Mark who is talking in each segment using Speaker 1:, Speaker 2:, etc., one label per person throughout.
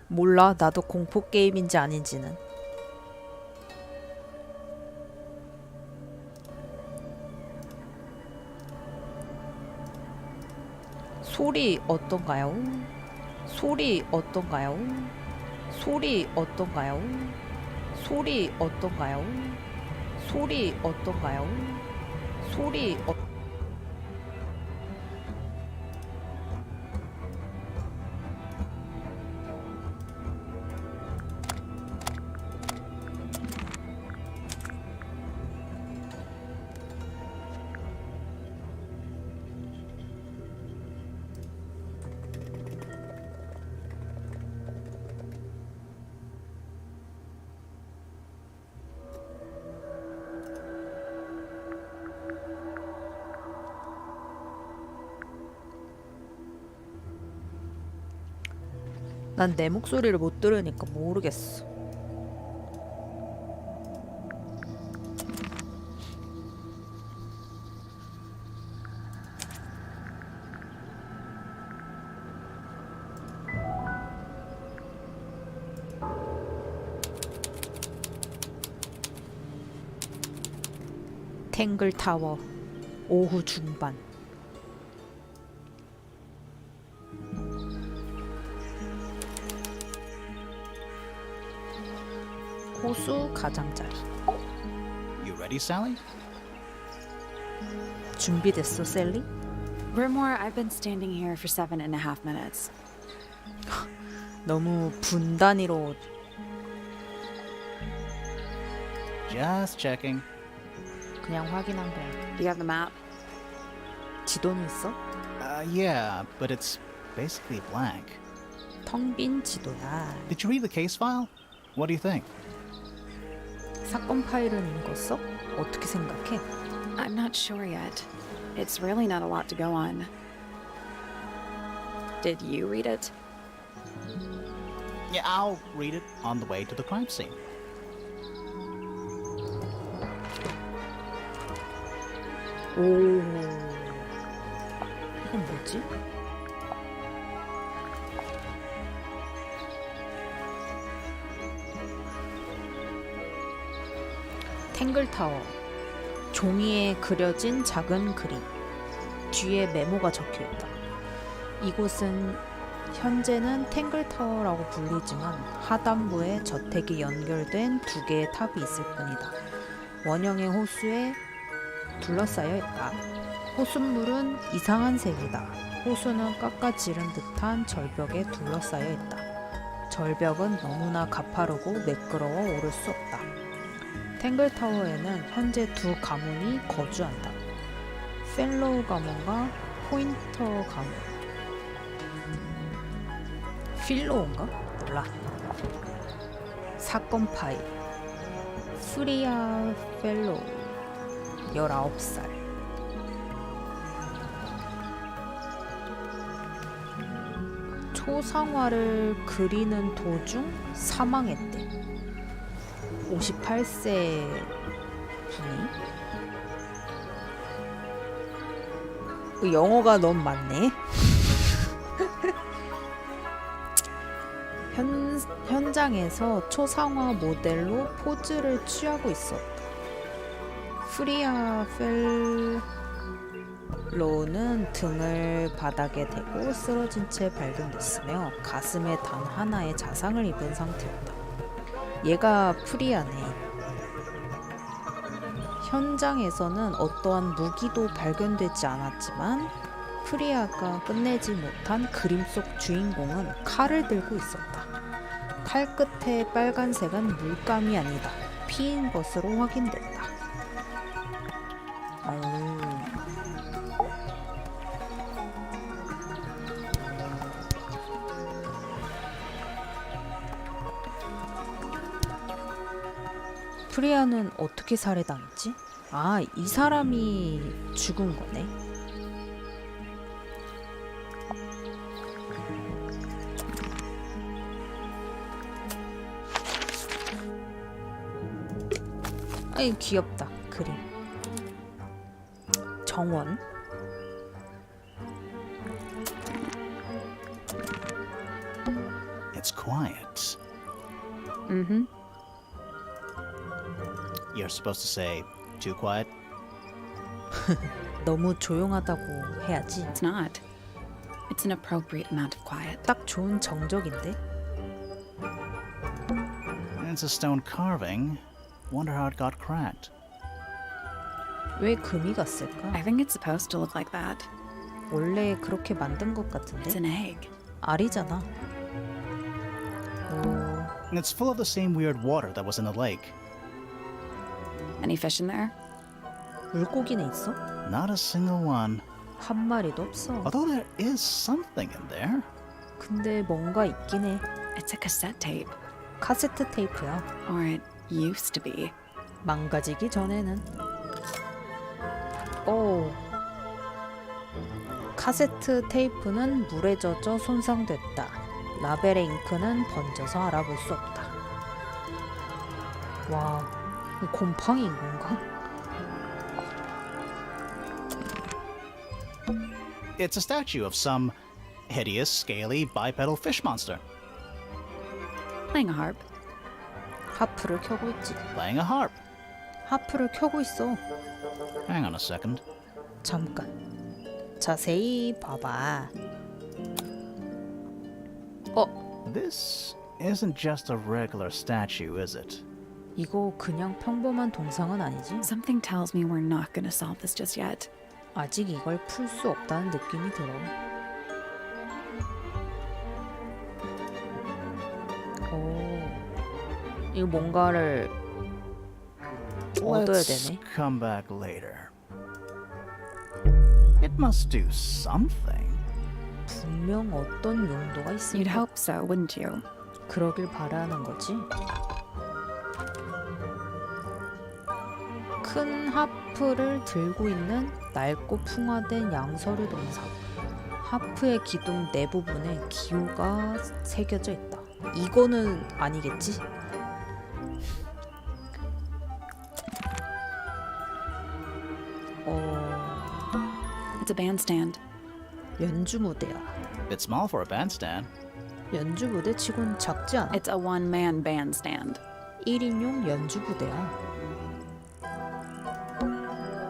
Speaker 1: 몰라. 나도 공포 게임인지 아닌지는. 소리 어떤가요? 소리 어떤가요? 소리 어떤가요? 소리 어떤가요? 소리 어떤가요? 소리 어 난 내 목소리를 못 들으니까 모르겠어. 탱글 타워 오후 중반. 호수 가장자리.
Speaker 2: You ready, Sally?
Speaker 1: 준비됐어, 셀리?
Speaker 3: Rumor, I've been standing here for 7.5 minutes.
Speaker 1: 너무 분 단위로.
Speaker 2: Just checking.
Speaker 1: 그냥 확인한 거야.
Speaker 3: Do you have the map?
Speaker 1: 지도는 있어?
Speaker 2: Yeah, but it's basically blank.
Speaker 1: 텅 빈 지도야.
Speaker 2: Did you read the case file? What do you think?
Speaker 1: 사건 파일은 읽었어? 어떻게 생각해?
Speaker 3: I'm not sure yet. It's really not a lot to go on. Did you read it?
Speaker 2: Yeah, I'll read it on the way to the crime scene.
Speaker 1: 오. 이건 뭐지? 탱글 타워. 종이에 그려진 작은 그림. 뒤에 메모가 적혀 있다. 이곳은 현재는 탱글 타워라고 불리지만 하단부에 저택이 연결된 두 개의 탑이 있을 뿐이다. 원형의 호수에 둘러싸여 있다. 호숫물은 이상한 색이다. 호수는 깎아지른 듯한 절벽에 둘러싸여 있다. 절벽은 너무나 가파르고 매끄러워 오를 수 없다. 탱글타워에는 현재 두 가문이 거주한다. 펠로우 가문과 포인터 가문. 필로우인가? 몰라. 사건 파일. 프리아 펠로우 19살. 초상화를 그리는 도중 사망했대. 58세 분이. 영어가 너무 많네. 현장에서 초상화 모델로 포즈를 취하고 있었다. 프리아 펠로우는 등을 바닥에 대고 쓰러진 채 발견됐으며 가슴에 단 하나의 자상을 입은 상태였다. 얘가 프리아네. 현장에서는 어떠한 무기도 발견되지 않았지만 프리아가 끝내지 못한 그림 속 주인공은 칼을 들고 있었다. 칼 끝의 빨간색은 물감이 아니다. 피인 것으로 확인됐다. 프리아는 어떻게 살해당했지? 아, 이 사람이 죽은 거네. 아이, 귀엽다. 그림. 정원.
Speaker 2: It's quiet. You're supposed to say, too quiet?
Speaker 1: 너무 조용하다고 해야지.
Speaker 3: It's not. It's an appropriate amount of quiet.
Speaker 1: 딱 좋은 정적인데?
Speaker 2: It's a stone carving. Wonder how it got cracked.
Speaker 1: 왜 금이 갔을까?
Speaker 3: I think it's supposed to look like that.
Speaker 1: 원래 그렇게 만든 것
Speaker 3: It's
Speaker 1: 같은데?
Speaker 3: an egg.
Speaker 1: 알이잖아. 오,
Speaker 2: And it's full of the same weird water that was in the lake.
Speaker 3: Any fish in there?
Speaker 1: 물고기는 있어?
Speaker 2: Not a single one.
Speaker 1: 한 마리도 없어.
Speaker 2: Although there is something in there.
Speaker 1: 근데 뭔가 있긴 해.
Speaker 3: It's a cassette tape.
Speaker 1: 카세트 테이프야.
Speaker 3: Or it used to be.
Speaker 1: 망가지기 전에는. 오. 카세트 테이프는 물에 젖어 손상됐다. 라벨의 잉크는 번져서 알아볼 수 없다. 와, 이 곰팡이인 건가?
Speaker 2: It's a statue of some hideous, scaly, bipedal fish monster
Speaker 3: Playing a harp.
Speaker 1: 하프를 켜고 있지.
Speaker 2: playing a harp.
Speaker 1: 하프를 켜고 있어.
Speaker 2: Hang on a second.
Speaker 1: 잠깐. 자세히 봐봐.
Speaker 2: This isn't just a regular statue, is it?
Speaker 1: 이거 그냥 평범한 동상은 아니지?
Speaker 3: Something tells me we're not gonna solve this just yet.
Speaker 1: 아직 이걸 풀 수 없다는 느낌이 들어. 오, 이거 뭔가를 얻어야
Speaker 2: Let's
Speaker 1: 되네.
Speaker 2: come back later. It must do something.
Speaker 1: 분명 어떤 용도가
Speaker 3: You'd
Speaker 1: 있으니까
Speaker 3: hope so, wouldn't you?
Speaker 1: 그러길 바라는 거지. 큰 하프를 들고 있는 낡고 풍화된 양서류 동상. 하프의 기둥 내 부분에 기호가 새겨져 있다. 이거는 아니겠지?
Speaker 3: It's a bandstand.
Speaker 1: 연주 무대야.
Speaker 2: Bit small for a bandstand.
Speaker 1: 연주 무대 치곤 작지 않아?
Speaker 3: It's a one-man bandstand.
Speaker 1: 1인용 연주 부대야.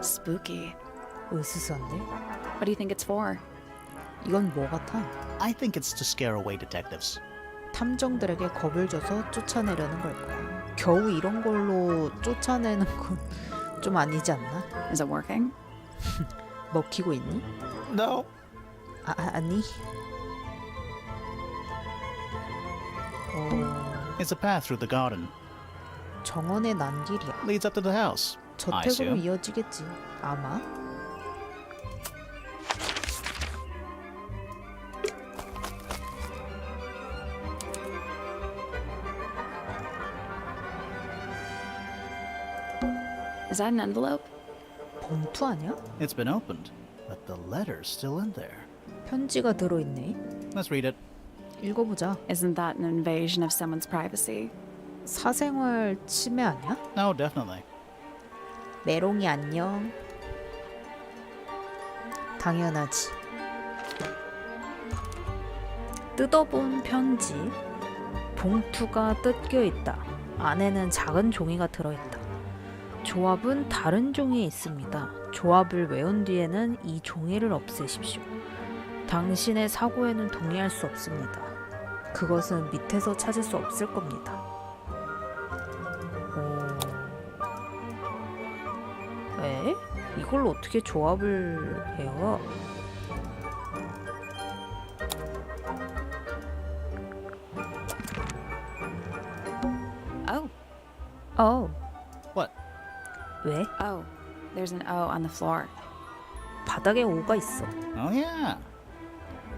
Speaker 3: Spooky.
Speaker 1: 으스스한데?
Speaker 3: What do you think it's for?
Speaker 1: 이건 뭐 같아?
Speaker 2: I think it's to scare away detectives.
Speaker 1: 탐정들에게 겁을 줘서 쫓아내려는 걸 거야. 겨우 이런 걸로 쫓아내는 건 좀 아니지 않나?
Speaker 3: Is it working?
Speaker 1: 먹히고 있니?
Speaker 2: No.
Speaker 1: 아니.
Speaker 2: It's a path through the garden.
Speaker 1: 정원의 난길이야.
Speaker 2: Leads up to the house. I
Speaker 1: 저택으로
Speaker 2: assume.
Speaker 1: 이어지겠지. 아마.
Speaker 3: Is that an envelope?
Speaker 1: 봉투 아니야?
Speaker 2: It's been opened, but the letter's still in there.
Speaker 1: 편지가 들어있네.
Speaker 2: Let's read it.
Speaker 1: 읽어보자.
Speaker 3: Isn't that an invasion of someone's privacy?
Speaker 1: 사생활 침해 아니야?
Speaker 2: No, definitely.
Speaker 1: 메롱이 안녕. 당연하지. 뜯어본 편지. 봉투가 뜯겨 있다. 안에는 작은 종이가 들어있다. 조합은 다른 종이에 있습니다. 조합을 외운 뒤에는 이 종이를 없애십시오. 당신의 사고에는 동의할 수 없습니다. 그것은 밑에서 찾을 수 없을 겁니다. 에? 이걸로 어떻게 조합을 해요?
Speaker 3: Oh.
Speaker 2: What?
Speaker 1: 왜?
Speaker 3: Oh. There's an O on the floor.
Speaker 1: 바닥에 O가 있어.
Speaker 2: Oh yeah.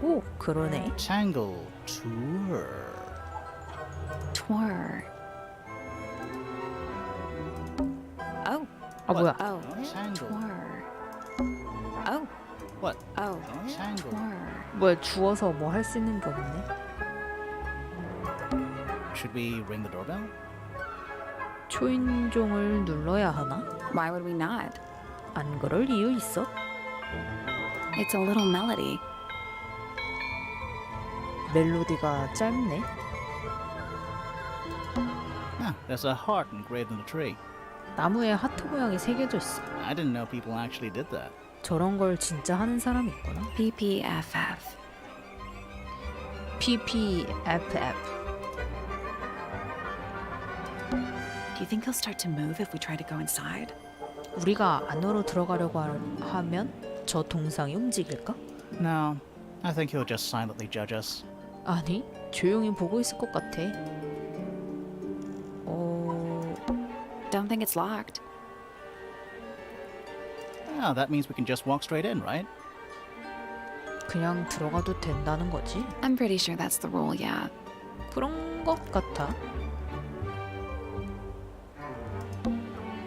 Speaker 1: 오, 그러네.
Speaker 2: Tangle Tower.
Speaker 3: Tour. Oh.
Speaker 1: 아, 뭐야?
Speaker 3: Oh.
Speaker 2: Tangle.
Speaker 3: Tour. Oh.
Speaker 2: What?
Speaker 3: Oh.
Speaker 2: Tangle.
Speaker 3: Tour.
Speaker 1: 뭐야, 주워서 뭐 할 수 있는 게 없네.
Speaker 2: Should we ring the doorbell?
Speaker 1: 초인종을 눌러야 하나?
Speaker 3: Why would we not?
Speaker 1: 안 그럴 이유 있어?
Speaker 3: It's a little melody.
Speaker 1: 멜로디가 짧네.
Speaker 2: Ah, there's a heart engraved in the tree.
Speaker 1: 나무에 하트 모양이 새겨져 있어.
Speaker 2: I didn't know people actually did that.
Speaker 1: 저런 걸 진짜 하는 사람이 있구나.
Speaker 3: PPFF.
Speaker 1: PPFF.
Speaker 3: Do you think he'll start to move if we try to go inside?
Speaker 1: 우리가 안으로 들어가려고 하면 저 동상이 움직일까?
Speaker 2: No, I think he'll just silently judge us.
Speaker 1: 아니, 조용히 보고 있을 것 같아.
Speaker 3: Don't think it's locked.
Speaker 2: Oh, that means we can just walk straight in, right?
Speaker 1: 그냥 들어가도 된다는 거지?
Speaker 3: I'm pretty sure that's the rule, yeah.
Speaker 1: 그런 것 같아.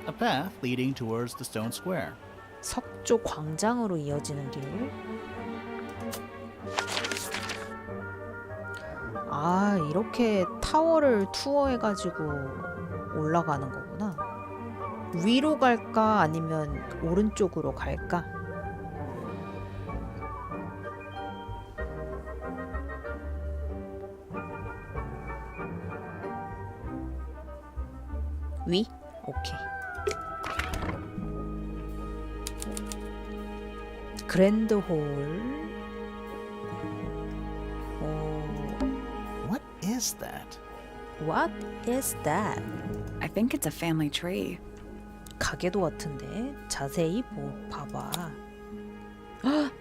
Speaker 2: A path leading towards the stone square.
Speaker 1: 석조 광장으로 이어지는 길. 이렇게 타워를 투어해가지고 올라가는 거구나. 위로 갈까 아니면 오른쪽으로 갈까? 위? 오케이. 그랜드 홀.
Speaker 2: What is that?
Speaker 1: What is that?
Speaker 3: I think it's a family tree.
Speaker 1: 가게도 같은데 자세히 봐봐. 헉!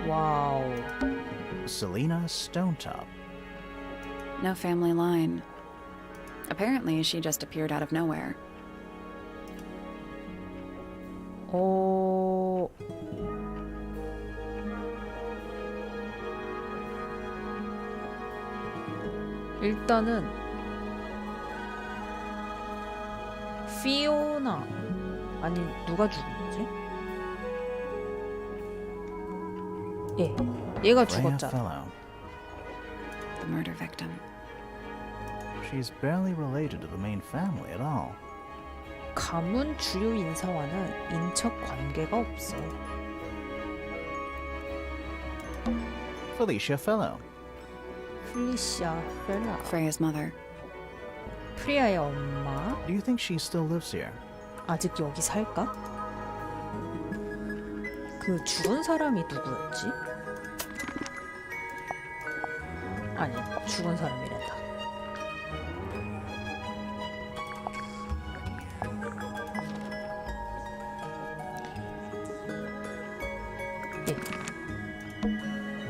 Speaker 1: 와우.
Speaker 2: Selena Stonetop.
Speaker 3: No family line. Apparently, she just appeared out of nowhere.
Speaker 1: 일단은 피오나 아니 누가 죽은 거지? 얘가
Speaker 2: Freya
Speaker 1: 죽었잖아.
Speaker 2: Fellow.
Speaker 3: The murder victim.
Speaker 2: She's barely related to the main family at all.
Speaker 1: 가문 주요 인사와는 인척 관계가 없어.
Speaker 2: Felicia Fellow.
Speaker 1: 플리시아 펠라.
Speaker 3: Freya's mother.
Speaker 1: 프리아의 엄마.
Speaker 2: Do you think she still lives here?
Speaker 1: 아직 여기 살까? 그 죽은 사람이 누구였지? 아니, 죽은 사람이란다.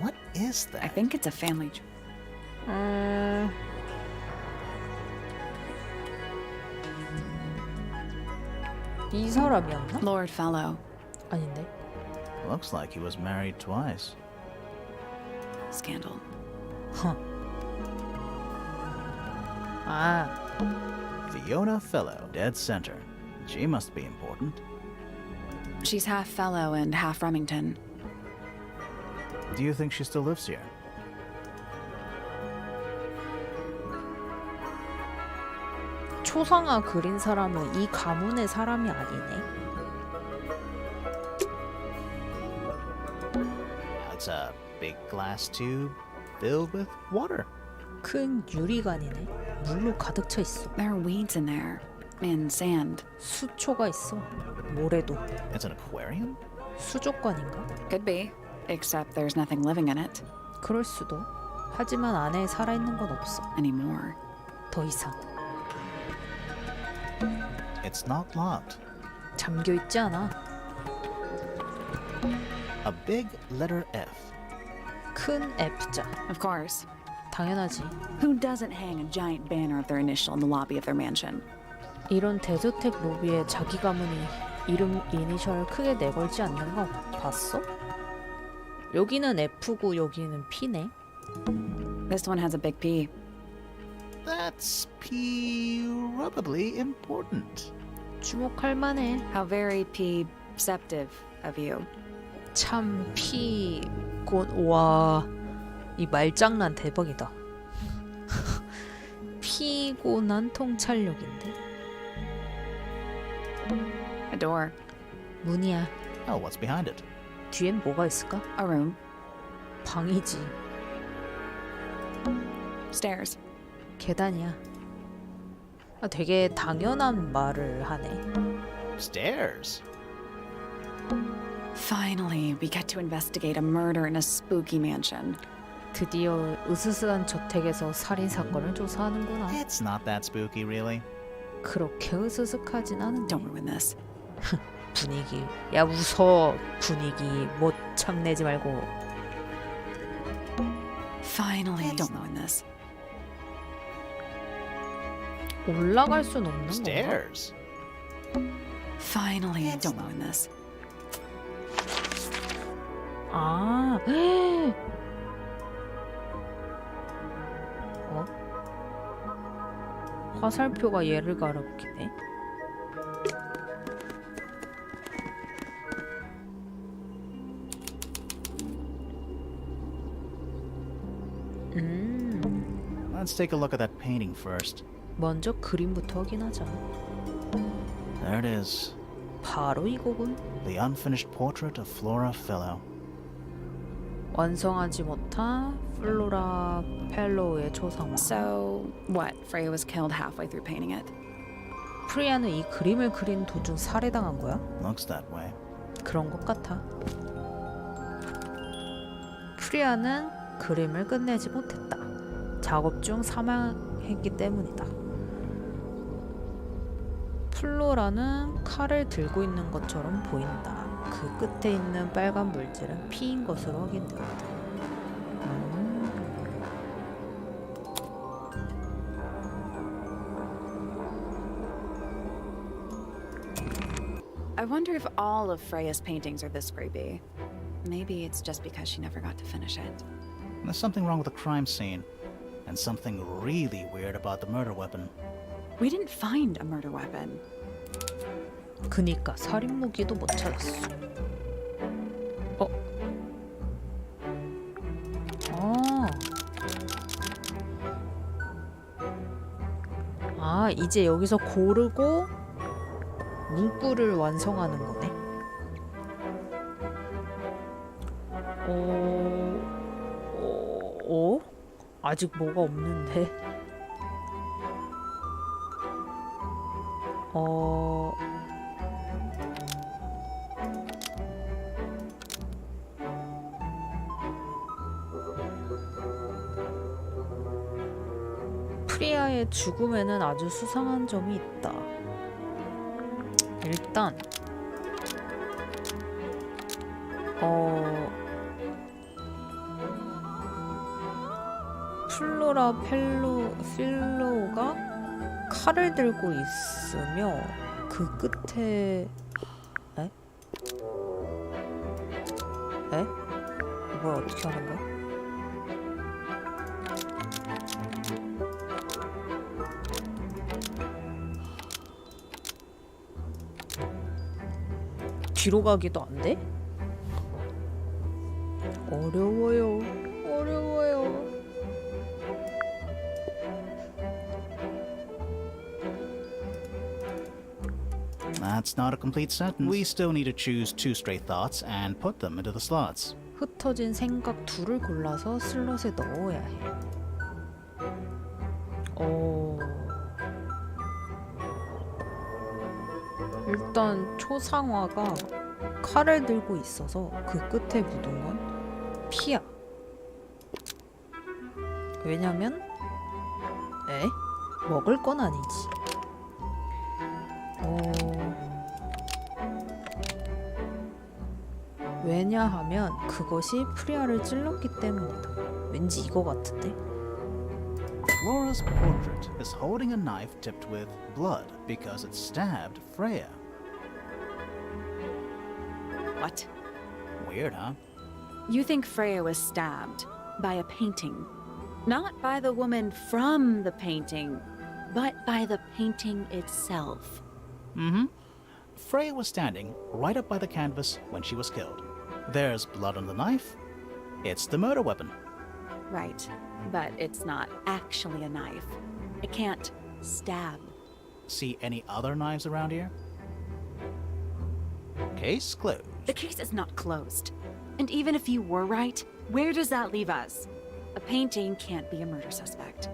Speaker 2: What is
Speaker 3: I
Speaker 2: that?
Speaker 3: think it's a family tree.
Speaker 1: 이 사람이었나?
Speaker 3: Lord Fellow.
Speaker 1: 아닌데.
Speaker 2: Looks like he was married twice.
Speaker 3: Scandal.
Speaker 1: 아,
Speaker 2: Fiona Fellow, dead center. She must be important.
Speaker 3: She's half Fellow and half Remington.
Speaker 2: Do you think she still lives here?
Speaker 1: 초상화 그린 사람은 이 가문의 사람이 아니네.
Speaker 2: It's a big glass tube filled with water.
Speaker 1: 큰 유리관이네. 물로 가득 차 있어.
Speaker 3: There are weeds in there. And sand.
Speaker 1: 수초가 있어. 모래도.
Speaker 2: It's an aquarium?
Speaker 1: 수족관인가?
Speaker 3: Could be. Except there's nothing living in it.
Speaker 1: 그럴 수도. 하지만 안에 살아있는 건 없어.
Speaker 3: Anymore.
Speaker 1: 더 이상.
Speaker 2: It's not locked.
Speaker 1: 잠겨 있지 않아.
Speaker 2: A big letter F.
Speaker 1: 큰 F자.
Speaker 3: Of course.
Speaker 1: 당연하지.
Speaker 3: Who doesn't hang a giant banner of their initial in the lobby of their mansion?
Speaker 1: 이런 대저택 로비에 자기 가문이 이름 이니셜 크게 내걸지 않는 거 봤어? 여기는 F고 여기는 P네.
Speaker 3: This one has a big P.
Speaker 2: That's probably important.
Speaker 1: 주목할 만해.
Speaker 3: How very perceptive of you.
Speaker 1: 참 피곤. 와, 이 말장난 대박이다. 피곤한 통찰력인데.
Speaker 3: A door.
Speaker 1: 문이야.
Speaker 2: Oh, what's behind it?
Speaker 1: 뒤엔 뭐가 있을까?
Speaker 3: A room.
Speaker 1: 방이지.
Speaker 3: Stairs.
Speaker 1: 계단이야. 아, 되게 당연한 말을 하네.
Speaker 2: Stairs.
Speaker 3: Finally, we get to investigate a murder in a spooky mansion.
Speaker 1: 드디어 으스스한 저택에서 살인 사건을 조사하는구나.
Speaker 2: It's not that spooky, really.
Speaker 1: 그렇게 으스스하진 않은데.
Speaker 3: Don't ruin this.
Speaker 1: 분위기. 야, 웃어. 분위기 못 참내지 말고.
Speaker 3: Finally, don't ruin this.
Speaker 1: 올라갈 순 없는 건가?
Speaker 2: Stairs.
Speaker 3: Finally, don't ruin this.
Speaker 1: 아, 어? 화살표가 얘를 가리키네.
Speaker 2: Let's take a look at that painting first.
Speaker 1: 먼저 그림부터 확인하자.
Speaker 2: There it is.
Speaker 1: 바로 이거군.
Speaker 2: The unfinished portrait of Flora Fellow.
Speaker 1: 완성하지 못한 플로라 펠로우의 초상화.
Speaker 3: So, what? Freya was killed halfway through painting it.
Speaker 1: 프리아는 이 그림을 그린 도중 살해당한 거야?
Speaker 2: Looks that way.
Speaker 1: 그런 것 같아. 프리아는 그림을 끝내지 못했다. 작업 중 사망했기 때문이다. 플로라는 칼을 들고 있는 것처럼 보인다. 그 끝에 있는 빨간 물질은 피인 것으로 확인되었다.
Speaker 3: I wonder if all of Freya's paintings are this creepy. Maybe it's just because she never got to finish it.
Speaker 2: There's something wrong with the crime scene. And something really weird about the murder weapon.
Speaker 3: We didn't find a murder weapon.
Speaker 1: 그니까 살인 무기도 못 찾았어. 이제 여기서 고르고 문구를 완성하는 거네. 아직 뭐가 없는데. 프리아의 죽음에는 아주 수상한 점이 있다. 일단 플로라 필로우가 칼을 들고 있으며 그 끝에 뭐야, 어떻게 하는 거야? 뒤로 가기도 안 돼? 어려워요.
Speaker 2: That's not a complete sentence. We still need to choose two straight thoughts and put them into the slots.
Speaker 1: 흩어진 생각 둘을 골라서 슬롯에 넣어야 해. 일단 초상화가 칼을 들고 있어서 그 끝에 묻은 건 피야. 왜냐면 먹을 건 아니지. 왜냐하면 그것이 프리아를 찔렀기 때문이다. 왠지 이거 같은데?
Speaker 2: Flora's portrait is holding a knife tipped with blood because it stabbed Freya.
Speaker 3: What?
Speaker 2: Weird, huh?
Speaker 3: You think Freya was stabbed by a painting? Not by the woman from the painting, but by the painting itself.
Speaker 2: Mm-hmm. Freya was standing right up by the canvas when she was killed. There's blood on the knife. It's the murder weapon.
Speaker 3: Right, but it's not actually a knife. It can't stab.
Speaker 2: See any other knives around here? Case closed.
Speaker 3: The case is not closed. And even if you were right, where does that leave us? A painting can't be a murder suspect.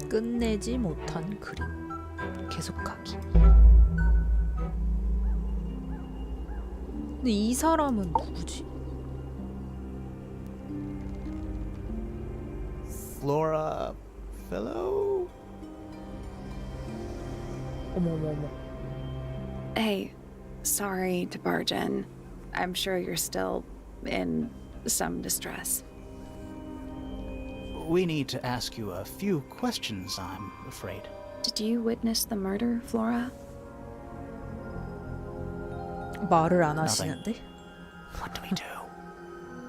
Speaker 1: 끝내지 못한 그림. 계속하기. 근데 이 사람은 누구지?
Speaker 2: Flora Fellow?
Speaker 1: 어머머머.
Speaker 3: Hey, sorry to barge in. I'm sure you're still in some distress.
Speaker 2: We need to ask you a few questions, I'm afraid.
Speaker 3: Did you witness the murder, Flora?
Speaker 1: 말을 안 하시는데?
Speaker 2: What do we do?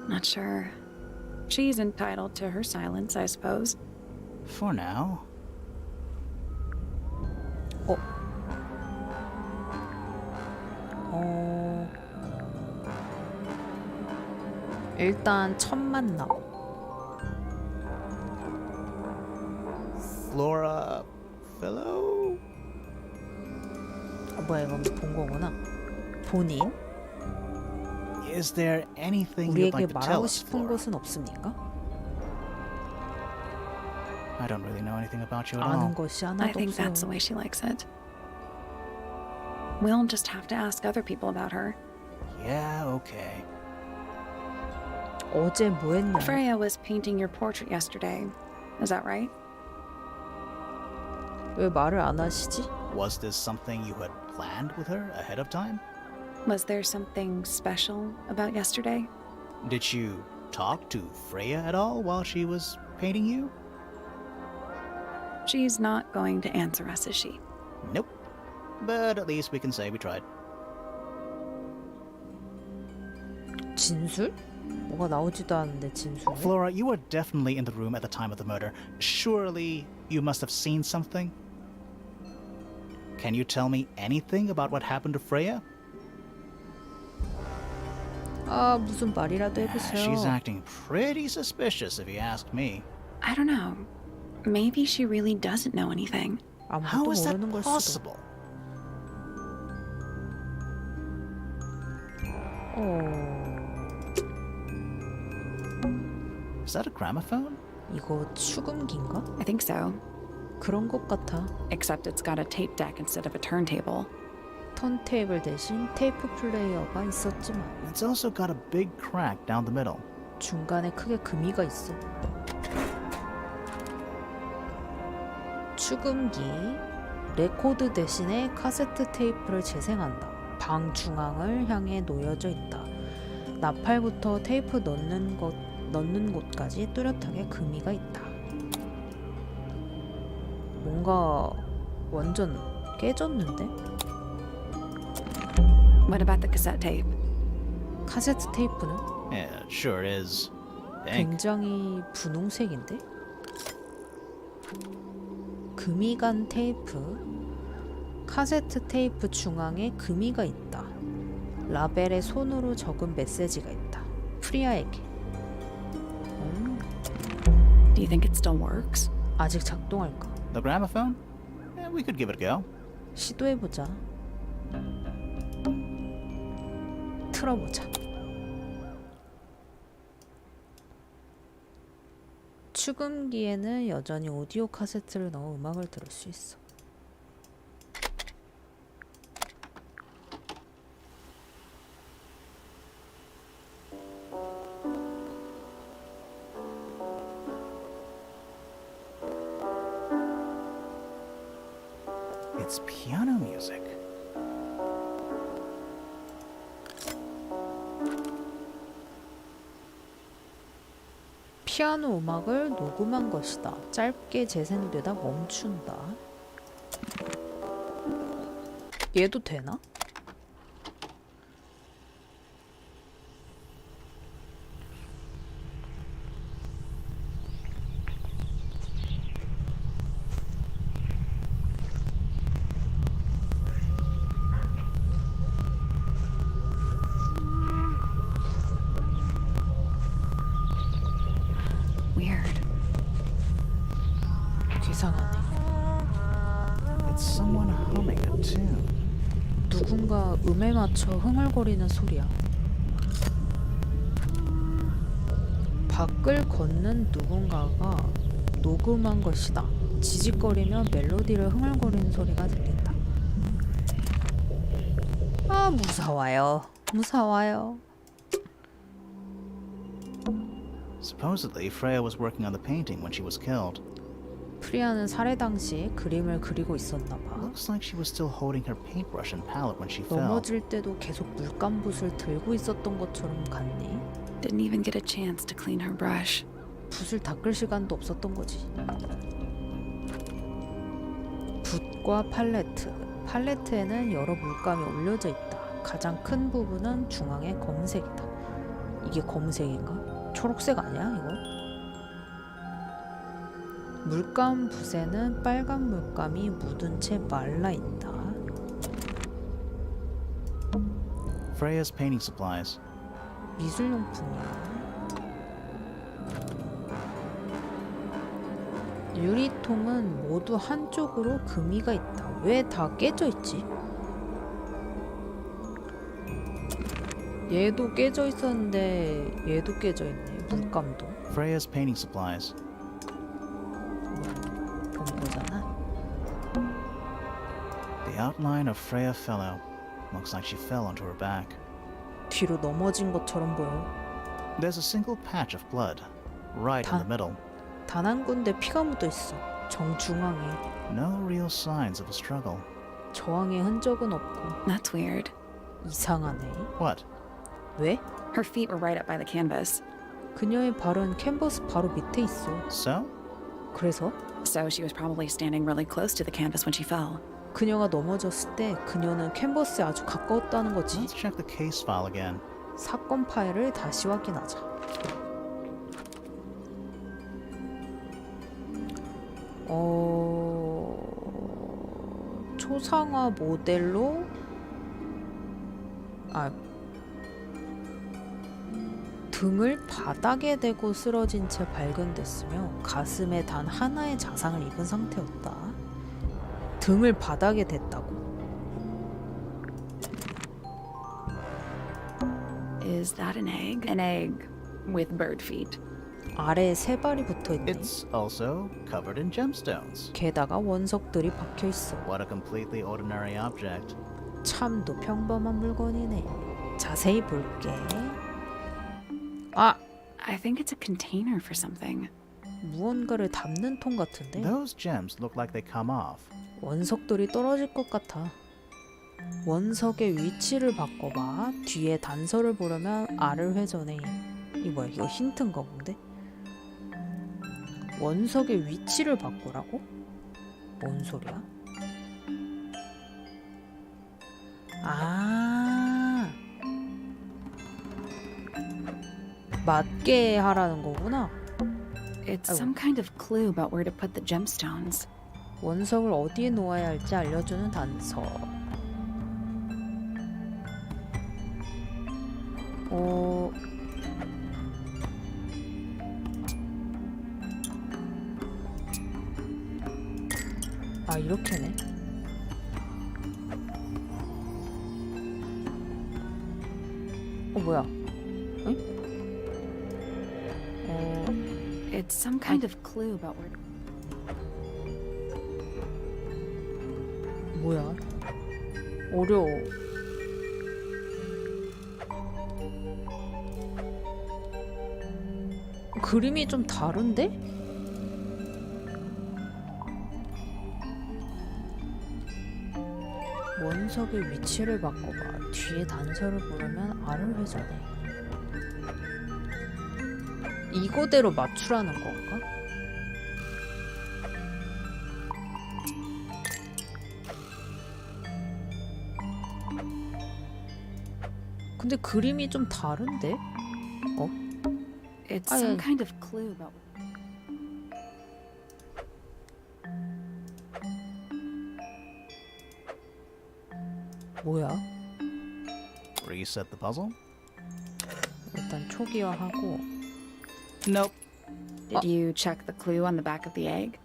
Speaker 3: Not sure. She's entitled to her silence, I suppose.
Speaker 2: For now.
Speaker 1: 일단 첫 만남.
Speaker 2: Flora fellow?
Speaker 1: 뭐야 이건 본 거구나. 본인?
Speaker 2: Is there anything you'd
Speaker 1: 우리에게
Speaker 2: like to tell
Speaker 1: 말하고
Speaker 2: us,
Speaker 1: 싶은
Speaker 2: Flora?
Speaker 1: 것은 없습니까?
Speaker 2: I don't really know anything about you at
Speaker 1: 아는
Speaker 2: all.
Speaker 1: 것이
Speaker 3: I
Speaker 1: 하나도
Speaker 3: think that's the
Speaker 1: 없어요.
Speaker 3: way she likes it. We'll just have to ask other people about her.
Speaker 2: Yeah, okay.
Speaker 1: 어제 뭐 했냐?
Speaker 3: Freya was painting your portrait yesterday. Is that right?
Speaker 1: 왜 말을 안 하시지?
Speaker 2: Was this something you had planned with her ahead of time?
Speaker 3: Was there something special about yesterday?
Speaker 2: Did you talk to Freya at all while she was painting you?
Speaker 3: She's not going to answer us, is she?
Speaker 2: Nope. But at least we can say we tried.
Speaker 1: 진술? 뭐가 나오지도 않는데 진술?
Speaker 2: Flora, you were definitely in the room at the time of the murder. Surely you must have seen something? Can you tell me anything about what happened to Freya?
Speaker 1: 아 무슨 말이라도 해보세요.
Speaker 2: She's acting pretty suspicious if you ask me.
Speaker 3: I don't know. Maybe she really doesn't know anything.
Speaker 2: How
Speaker 1: 아무것도
Speaker 2: is that
Speaker 1: 모르는 걸 수도.
Speaker 2: possible? Is that a gramophone?
Speaker 1: 이거 축음기인가?
Speaker 3: I think so.
Speaker 1: 그런 것 같아.
Speaker 3: Except it's got a tape deck instead of a turntable.
Speaker 1: 턴테이블 대신 테이프 플레이어가 있었지만
Speaker 2: It's also got a big crack down the middle.
Speaker 1: 중간에 크게 금이가 있어. 축음기 레코드 대신에 카세트 테이프를 재생한다. 방 중앙을 향해 놓여져 있다. 나팔부터 테이프 넣는 곳까지 뚜렷하게 금이가 있다. 뭔가 완전 깨졌는데?
Speaker 3: What about the cassette tape?
Speaker 1: 카세트 테이프는
Speaker 2: Yeah, it sure is. Pink.
Speaker 1: 굉장히 분홍색인데? 금이 간 테이프 카세트 테이프 중앙에 금이가 있다. 라벨에 손으로 적은 메시지가 있다. 프리아에게.
Speaker 3: Do you think it still works?
Speaker 1: 아직 작동할까?
Speaker 2: The gramophone? We could give it a go.
Speaker 1: 시도해보자. 틀어보자. 축음기에는 여전히 오디오 카세트를 넣어 음악을 들을 수 있어.
Speaker 2: It's piano music.
Speaker 1: 피아노 음악을 녹음한 것이다. 짧게 재생되다 멈춘다. 얘도 되나?
Speaker 3: Weird.
Speaker 1: 이상하네.
Speaker 2: It's someone humming a tune.
Speaker 1: 누군가 음에 맞춰 흥얼거리는 소리야. 밖을 걷는 누군가가 녹음한 것이다. 지직거리며 멜로디를 흥얼거리는 소리가 들린다. 아 무서워요. 무서워요.
Speaker 2: Supposedly, Freya was working on the painting when she was killed.
Speaker 1: 프리아는 살해 당시 그림을 그리고 있었나 봐.
Speaker 2: Looks like she was still holding her paintbrush and palette when she fell.
Speaker 1: 넘어질 때도 계속 물감붓을 들고 있었던 것처럼 같네.
Speaker 3: Didn't even get a chance to clean her brush.
Speaker 1: 붓을 닦을 시간도 없었던 거지. 붓과 팔레트. 팔레트에는 여러 물감이 올려져 있다. 가장 큰 부분은 중앙에 검색이다. 이게 검색인가? 초록색 아니야 이거? 물감 붓에는 빨간 물감이 묻은 채 말라 있다.
Speaker 2: Freya's painting supplies.
Speaker 1: 미술용품이야. 유리통은 모두 한쪽으로 금이가 있다. 왜 다 깨져 있지? 얘도 깨져 있었는데 얘도 깨져 있네. 물감도.
Speaker 2: Freya's painting supplies.
Speaker 1: 본 거잖아.
Speaker 2: The outline of Freya fell out. Looks like she fell onto her back.
Speaker 1: 뒤로 넘어진 것처럼 보여.
Speaker 2: There's a single patch of blood, right in the middle.
Speaker 1: 단 한 군데 피가 묻어 있어. 정중앙에.
Speaker 2: No real signs of a struggle.
Speaker 1: 저항의 흔적은 없고.
Speaker 3: That's weird.
Speaker 1: 이상하네.
Speaker 2: What?
Speaker 1: 왜?
Speaker 3: Her feet were right up by the canvas.
Speaker 1: 그녀의 발은 캔버스 바로 밑에 있어.
Speaker 2: So?
Speaker 1: 그래서
Speaker 3: So she was probably standing really close to the canvas when she fell.
Speaker 1: 그녀가 넘어졌을 때 그녀는 캔버스에 아주 가까웠다는 거지.
Speaker 2: Let's check the case file again.
Speaker 1: 사건 파일을 다시 확인하자. 초상화 모델로 등을 바닥에 대고 쓰러진 채 발견됐으며 가슴에 단 하나의 자상을 입은 상태였다. 등을 바닥에 댔다고?
Speaker 3: Is that an egg? An egg with bird feet.
Speaker 1: 아래에 세 발이 붙어있네.
Speaker 2: It's also covered in gemstones.
Speaker 1: 게다가 원석들이 박혀있어.
Speaker 2: What a completely ordinary object.
Speaker 1: 참도 평범한 물건이네. 자세히 볼게.
Speaker 3: I think it's a container for something.
Speaker 1: 무언가를 담는 통 같은데?
Speaker 2: Those gems look like they come off.
Speaker 1: 원석들이 떨어질 것 같아. 원석의 위치를 바꿔봐. 뒤에 단서를 보려면 R을 회전해. 이 뭐야? 이거 힌트인가 본데? 원석의 위치를 바꾸라고? 뭔 소리야? 맞게 하라는 거구나.
Speaker 3: It's some kind of clue about where to put the gemstones.
Speaker 1: 원석을 어디에 놓아야 할지 알려주는 단서. 이렇게네. 뭐야? 응?
Speaker 3: It's some kind of clue about where.
Speaker 1: 뭐야? 어려워. 그림이 좀 다른데? 원석의 위치를 바꿔봐. 뒤에 단서를 보려면 R을 회전해. 이거대로 맞추라는 건가? 근데 그림이 좀 다른데?
Speaker 3: It's some kind of clue about.
Speaker 1: 뭐야?
Speaker 2: Reset the puzzle?
Speaker 1: 일단 초기화하고.
Speaker 2: Nope.
Speaker 3: Did you check the clue on the back of the egg?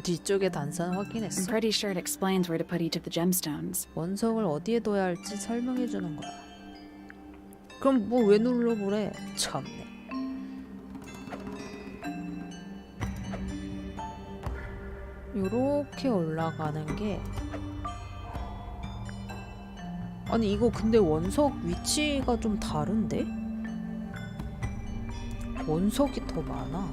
Speaker 1: 뒤쪽에 단서는
Speaker 3: I'm
Speaker 1: 확인했어.
Speaker 3: pretty sure it explains where to put each of the gemstones.
Speaker 1: 원석을 어디에 둬야 할지 설명해 주는 거야. 그럼 뭐 왜 눌러보래? 참네. 요렇게 올라가는 게. 아니 이거 근데 원석 위치가 좀 다른데? 원석이 더 많아.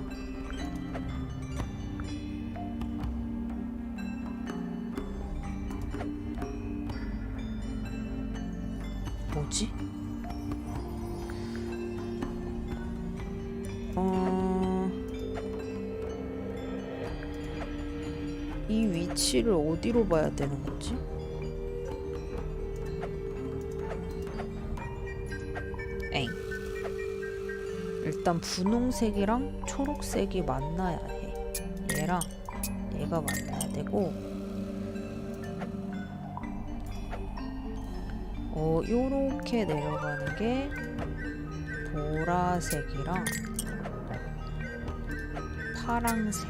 Speaker 1: 뭐지? 이 위치를 어디로 봐야 되는 거지? 일단 분홍색이랑 초록색이 만나야 해. 얘랑 얘가 만나야 되고. 요렇게 내려가는 게 보라색이랑 파랑색.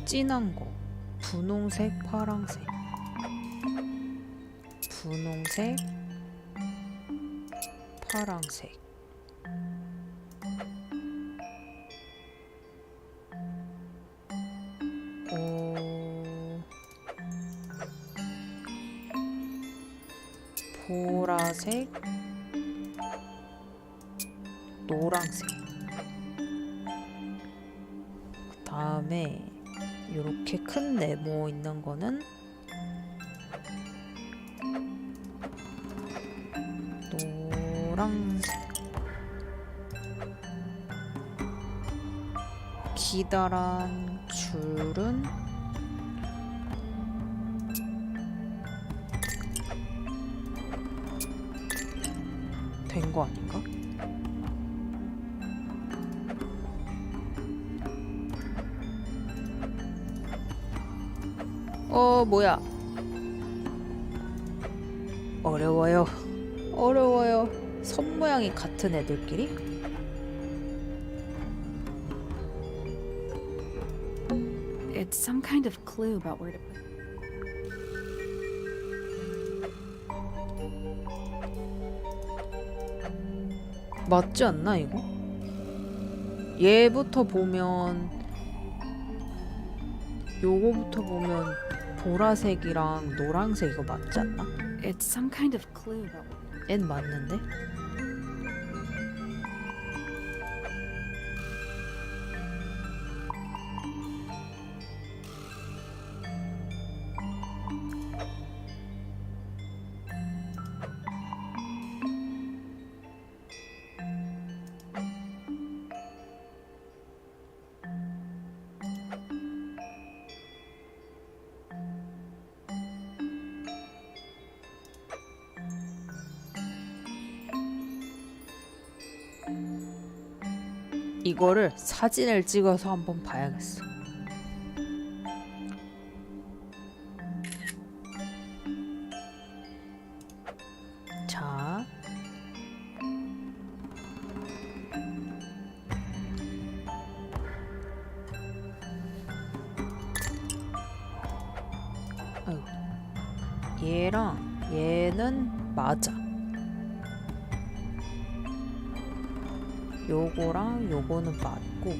Speaker 1: 진한 거. 분홍색, 파랑색. 분홍색, 파랑색. 보라색, 노란색. 그 다음에 이렇게 큰 네모 있는 거는 노란색. 기다란 줄은 된 거 아닌가? 뭐야? 어려워요. 어려워요. 손 모양이 같은 애들끼리?
Speaker 3: It's some kind of clue about where to put.
Speaker 1: 맞지 않나 이거? 얘부터 보면 요거부터 보면 보라색이랑 노란색 이거 맞지 않나?
Speaker 3: It's some kind of clue about.
Speaker 1: 얜 맞는데? 이거를 사진을 찍어서 한번 봐야겠어. 자, 아이고. 얘랑 얘는 맞아. 요거랑 요거는 맞고,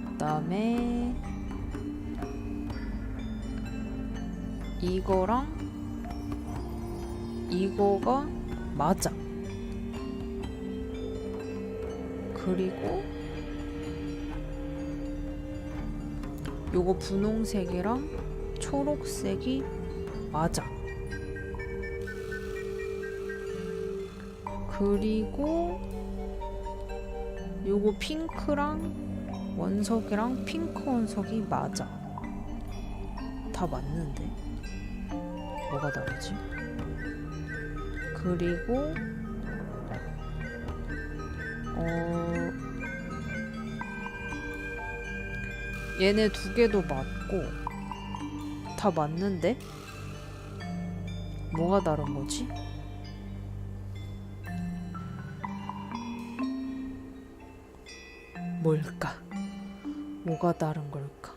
Speaker 1: 그 다음에 이거랑 이거가 맞아. 그리고 요거 분홍색이랑 초록색이 맞아. 그리고 요거 핑크랑 원석이랑 핑크 원석이 맞아. 다 맞는데 뭐가 다르지? 그리고 얘네 두 개도 맞고 다 맞는데 뭐가 다른 거지? 뭘까? 뭐가 다른 걸까?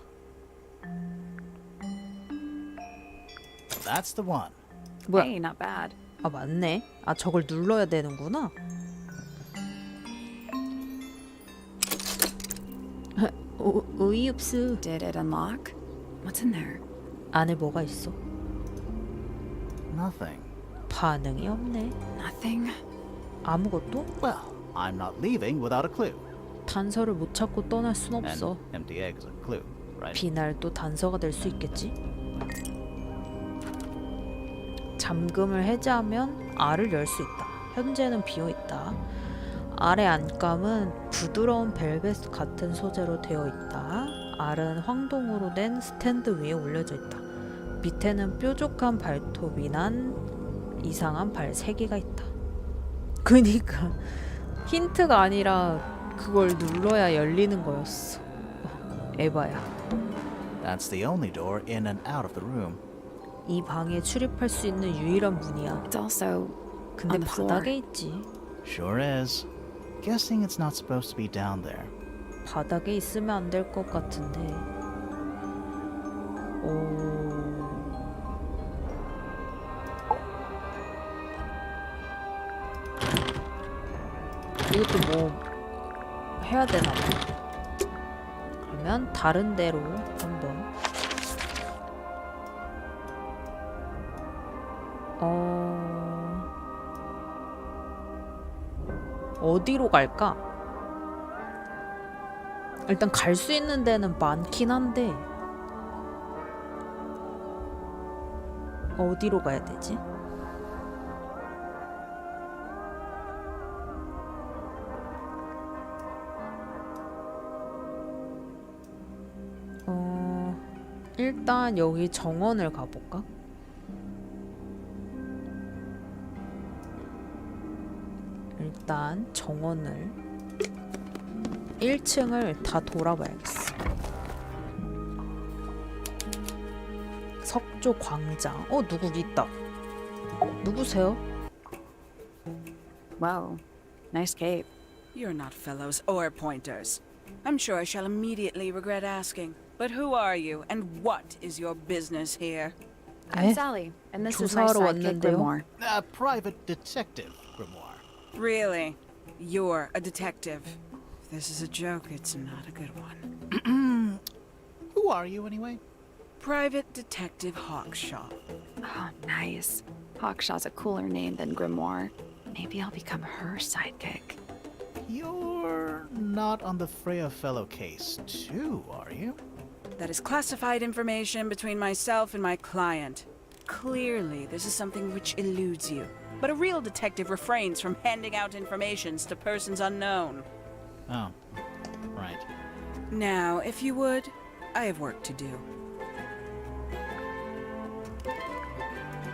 Speaker 2: That's the one.
Speaker 1: 뭐야?
Speaker 3: Hey, not bad.
Speaker 1: 아 맞네. 아 저걸 눌러야 되는구나. 어이없어.
Speaker 3: Did it unlock? What's in there?
Speaker 1: 안에 뭐가 있어?
Speaker 2: Nothing.
Speaker 1: 반응이 없네.
Speaker 3: Nothing.
Speaker 1: 아무것도?
Speaker 2: Well, I'm not leaving without a clue.
Speaker 1: 단서를 못 찾고 떠날 순
Speaker 2: And
Speaker 1: 없어.
Speaker 2: empty eggs are a clue, right?
Speaker 1: 비날도 단서가 될 수 있겠지? 잠금을 해제하면 알을 열 수 있다. 현재는 비어 있다. 알의 안감은 부드러운 벨벳 같은 소재로 되어 있다. 알은 황동으로 된 스탠드 위에 올려져 있다. 밑에는 뾰족한 발톱이 난 이상한 발 3개가 있다. 그니까 힌트가 아니라 그걸 눌러야 열리는 거였어. 에바야.
Speaker 2: That's the only door in and out of the room.
Speaker 1: 이 방에 출입할 수 있는 유일한 문이야.
Speaker 3: It's also
Speaker 1: 근데
Speaker 3: on the floor.
Speaker 1: 바닥에 있지.
Speaker 2: Sure is. Guessing it's not supposed to be down there.
Speaker 1: 바닥에 있으면 안 될 것 같은데. 오. 이것도 뭐 해야 되나 봐. 그러면 다른 데로 한번. 어디로 갈까? 일단 갈 수 있는 데는 많긴 한데 어디로 가야 되지? 일단 여기 정원을 가볼까? 일단 정원을 1층을 다 돌아봐야겠어. 석조 광장. 누구 있다. 누구세요?
Speaker 3: Wow, nice cape.
Speaker 4: You're not fellows or pointers. I'm sure I shall immediately regret asking. But who are you, and what is your business here?
Speaker 3: I'm
Speaker 1: 에?
Speaker 3: Sally, and this is my
Speaker 1: 조사하러
Speaker 3: sidekick
Speaker 1: 왔는데요.
Speaker 3: Grimoire.
Speaker 2: A private detective, Grimoire.
Speaker 4: Really? You're a detective. If this is a joke, it's not a good one.
Speaker 2: Who are you, anyway?
Speaker 4: Private Detective Hawkshaw.
Speaker 3: Oh, nice. Hawkshaw's a cooler name than Grimoire. Maybe I'll become her sidekick.
Speaker 2: You're not on the Freya Fellow case, too, are you?
Speaker 4: That is classified information between myself and my client. Clearly, this is something which eludes you. But a real detective refrains from handing out informations to persons unknown.
Speaker 2: Oh, right.
Speaker 4: Now, if you would, I have work to do.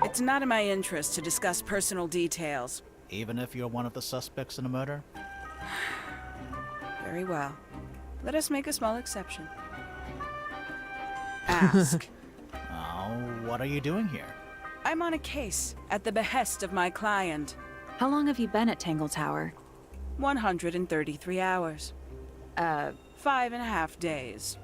Speaker 4: It's not in my interest to discuss personal details.
Speaker 2: Even if you're one of the suspects in a murder?
Speaker 4: Very well. Let us make a small exception. Ask.
Speaker 2: Oh, what are you doing here?
Speaker 4: I'm on a case at the behest of my client.
Speaker 3: How long have you been at Tangle Tower?
Speaker 4: 133 hours. 5.5 days.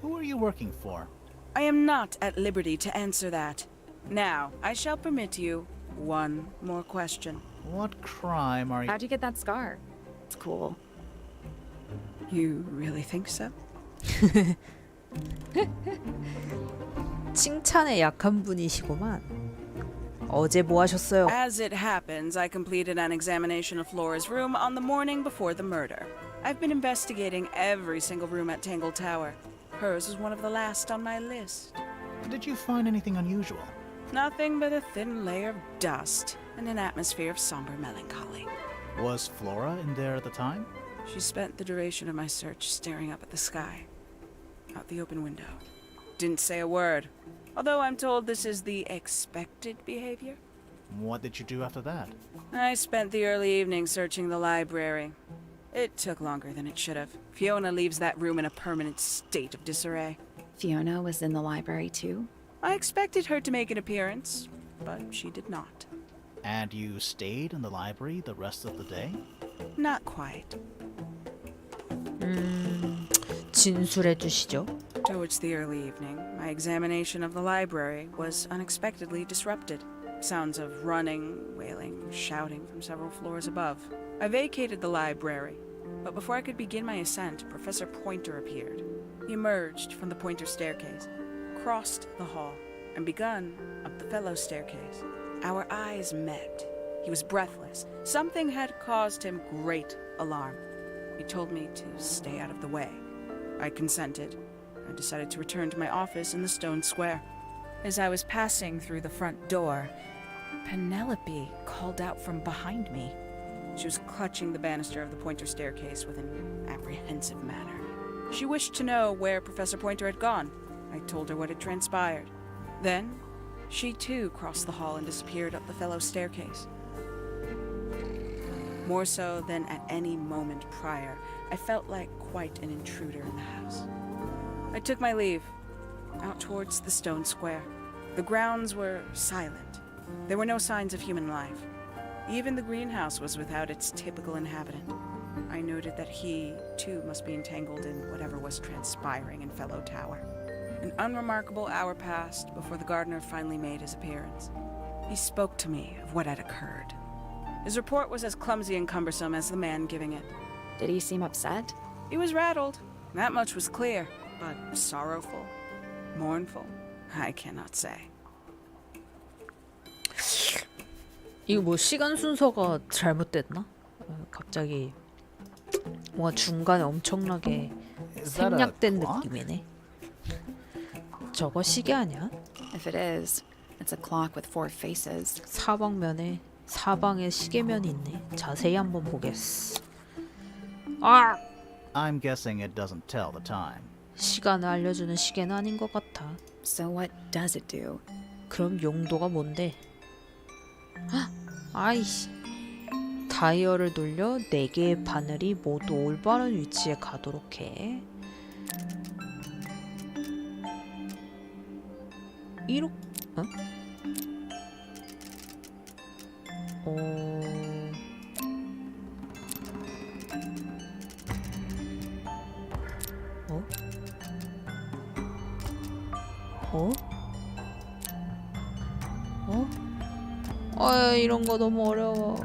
Speaker 2: Who are you working for?
Speaker 4: I am not at liberty to answer that. Now, I shall permit you one more question.
Speaker 2: What crime are you...
Speaker 3: How'd you get that scar? It's cool.
Speaker 4: You really think so?
Speaker 1: 칭찬에 약한 분이시구만. 어제 뭐 하셨어요?
Speaker 4: As it happens, I completed an examination of Flora's room on the morning before the murder. I've been investigating every single room at Tangle Tower. Hers was one of the last on my list.
Speaker 2: Did you find anything unusual?
Speaker 4: Nothing but a thin layer of dust and an atmosphere of somber melancholy.
Speaker 2: Was Flora in there at the time?
Speaker 4: She spent the duration of my search staring up at the sky, out the open window. Didn't say a word, although I'm told this is the expected behavior.
Speaker 2: What did you do after that?
Speaker 4: I spent the early evening searching the library. It took longer than it should have. Fiona leaves that room in a permanent state of disarray.
Speaker 3: Fiona was in the library too?
Speaker 4: I expected her to make an appearance, but she did not.
Speaker 2: And you stayed in the library the rest of the day?
Speaker 4: Not quite.
Speaker 1: 진술해 주시죠.
Speaker 4: Towards the early evening, my examination of the library was unexpectedly disrupted. Sounds of running, wailing, shouting from several floors above. I vacated the library, but before I could begin my ascent, Professor Pointer appeared. He emerged from the Pointer staircase, crossed the hall, and begun up the fellow staircase. Our eyes met. He was breathless. Something had caused him great alarm. He told me to stay out of the way. I consented. I decided to return to my office in the stone square. As I was passing through the front door, Penelope called out from behind me. She was clutching the banister of the Pointer staircase with an apprehensive manner. She wished to know where Professor Pointer had gone. I told her what had transpired. Then, she too crossed the hall and disappeared up the fellow staircase. More so than at any moment prior, I felt like quite an intruder in the house. I took my leave, out towards the stone square. The grounds were silent. There were no signs of human life. Even the greenhouse was without its typical inhabitant. I noted that he, too, must be entangled in whatever was transpiring in Fellow Tower. An unremarkable hour passed before the gardener finally made his appearance. He spoke to me of what had occurred. His report was as clumsy and cumbersome as the man giving it.
Speaker 3: Did he seem upset?
Speaker 4: He was rattled. That much was clear. But sorrowful, mournful, I cannot say.
Speaker 1: 이거 뭐 시간 순서가 잘못됐나? 갑자기 뭔가 중간에 엄청나게
Speaker 2: Is that a
Speaker 1: 생략된
Speaker 2: clock?
Speaker 1: 느낌이네. 저거 시계 아니야?
Speaker 3: If it is, it's a clock with 4 faces.
Speaker 1: 사방면에 사방에 시계면이 있네. 자세히 한번 보겠어. 아!
Speaker 2: I'm guessing it doesn't tell the time.
Speaker 1: 시간을 알려주는 시계는 아닌 것 같아.
Speaker 3: So what does it do?
Speaker 1: 그럼 용도가 뭔데? 헉! 아이씨. 다이얼을 돌려 4개의 바늘이 모두 올바른 위치에 가도록 해. 이렇게 어? 어? 어? 어? 아, 이런 거 너무 어려워.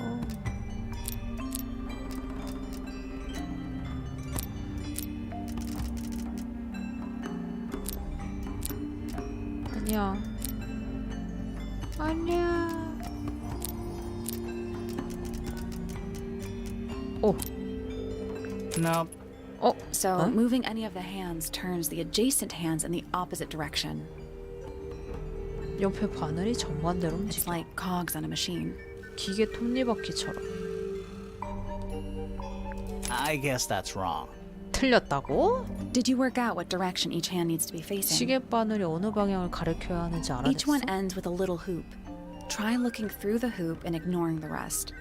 Speaker 1: 아니야. 아니야. 오.
Speaker 2: No,
Speaker 3: So
Speaker 1: Huh?
Speaker 3: moving any of the hands turns the adjacent hands in the opposite direction.
Speaker 1: 옆에 바늘이 정반대로
Speaker 3: It's
Speaker 1: 움직여.
Speaker 3: like cogs on a machine.
Speaker 1: 기계 톱니바퀴처럼.
Speaker 2: I guess that's wrong.
Speaker 1: 틀렸다고?
Speaker 3: Did you work out what direction each hand needs to be facing?
Speaker 1: 시계 바늘이 어느 방향을 가리켜야 하는지
Speaker 3: Each one
Speaker 1: 알아냈어?
Speaker 3: ends with a little hoop. Try looking through the hoop and ignoring the rest.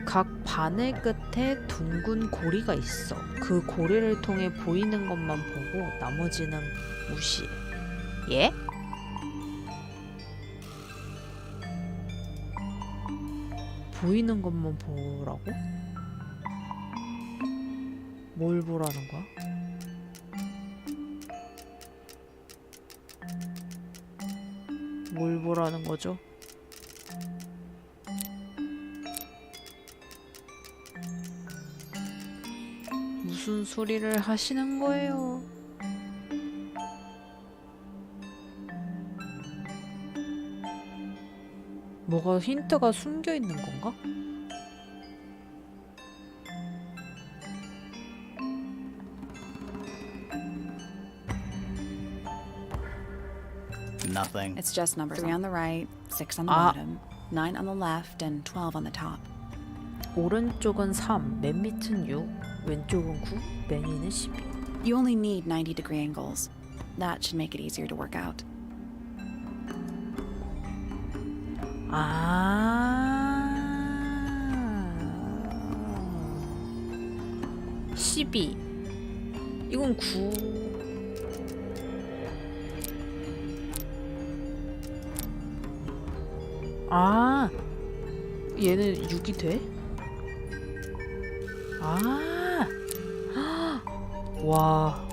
Speaker 1: 각 바늘 끝에 둥근 고리가 있어. 그 고리를 통해 보이는 것만 보고 나머지는 무시해. 예? 보이는 것만 보라고? 뭘 보라는 거야? 뭘 보라는 거죠? 무슨 소리를 하시는 거예요? 뭐가 힌트가 숨겨 있는 건가?
Speaker 2: Nothing.
Speaker 3: It's just numbers. 3 on the right, 6 on the
Speaker 1: Ah.
Speaker 3: bottom, 9 on the left, and 12 on the top.
Speaker 1: 오른쪽은 3, 맨 밑은 6, 왼쪽은 9, 맨 위는 12.
Speaker 3: You only need 90-degree angles. That should make it easier to work out.
Speaker 1: 아. 12. 이건 9. 아. 얘는 6이 돼? 아. 와.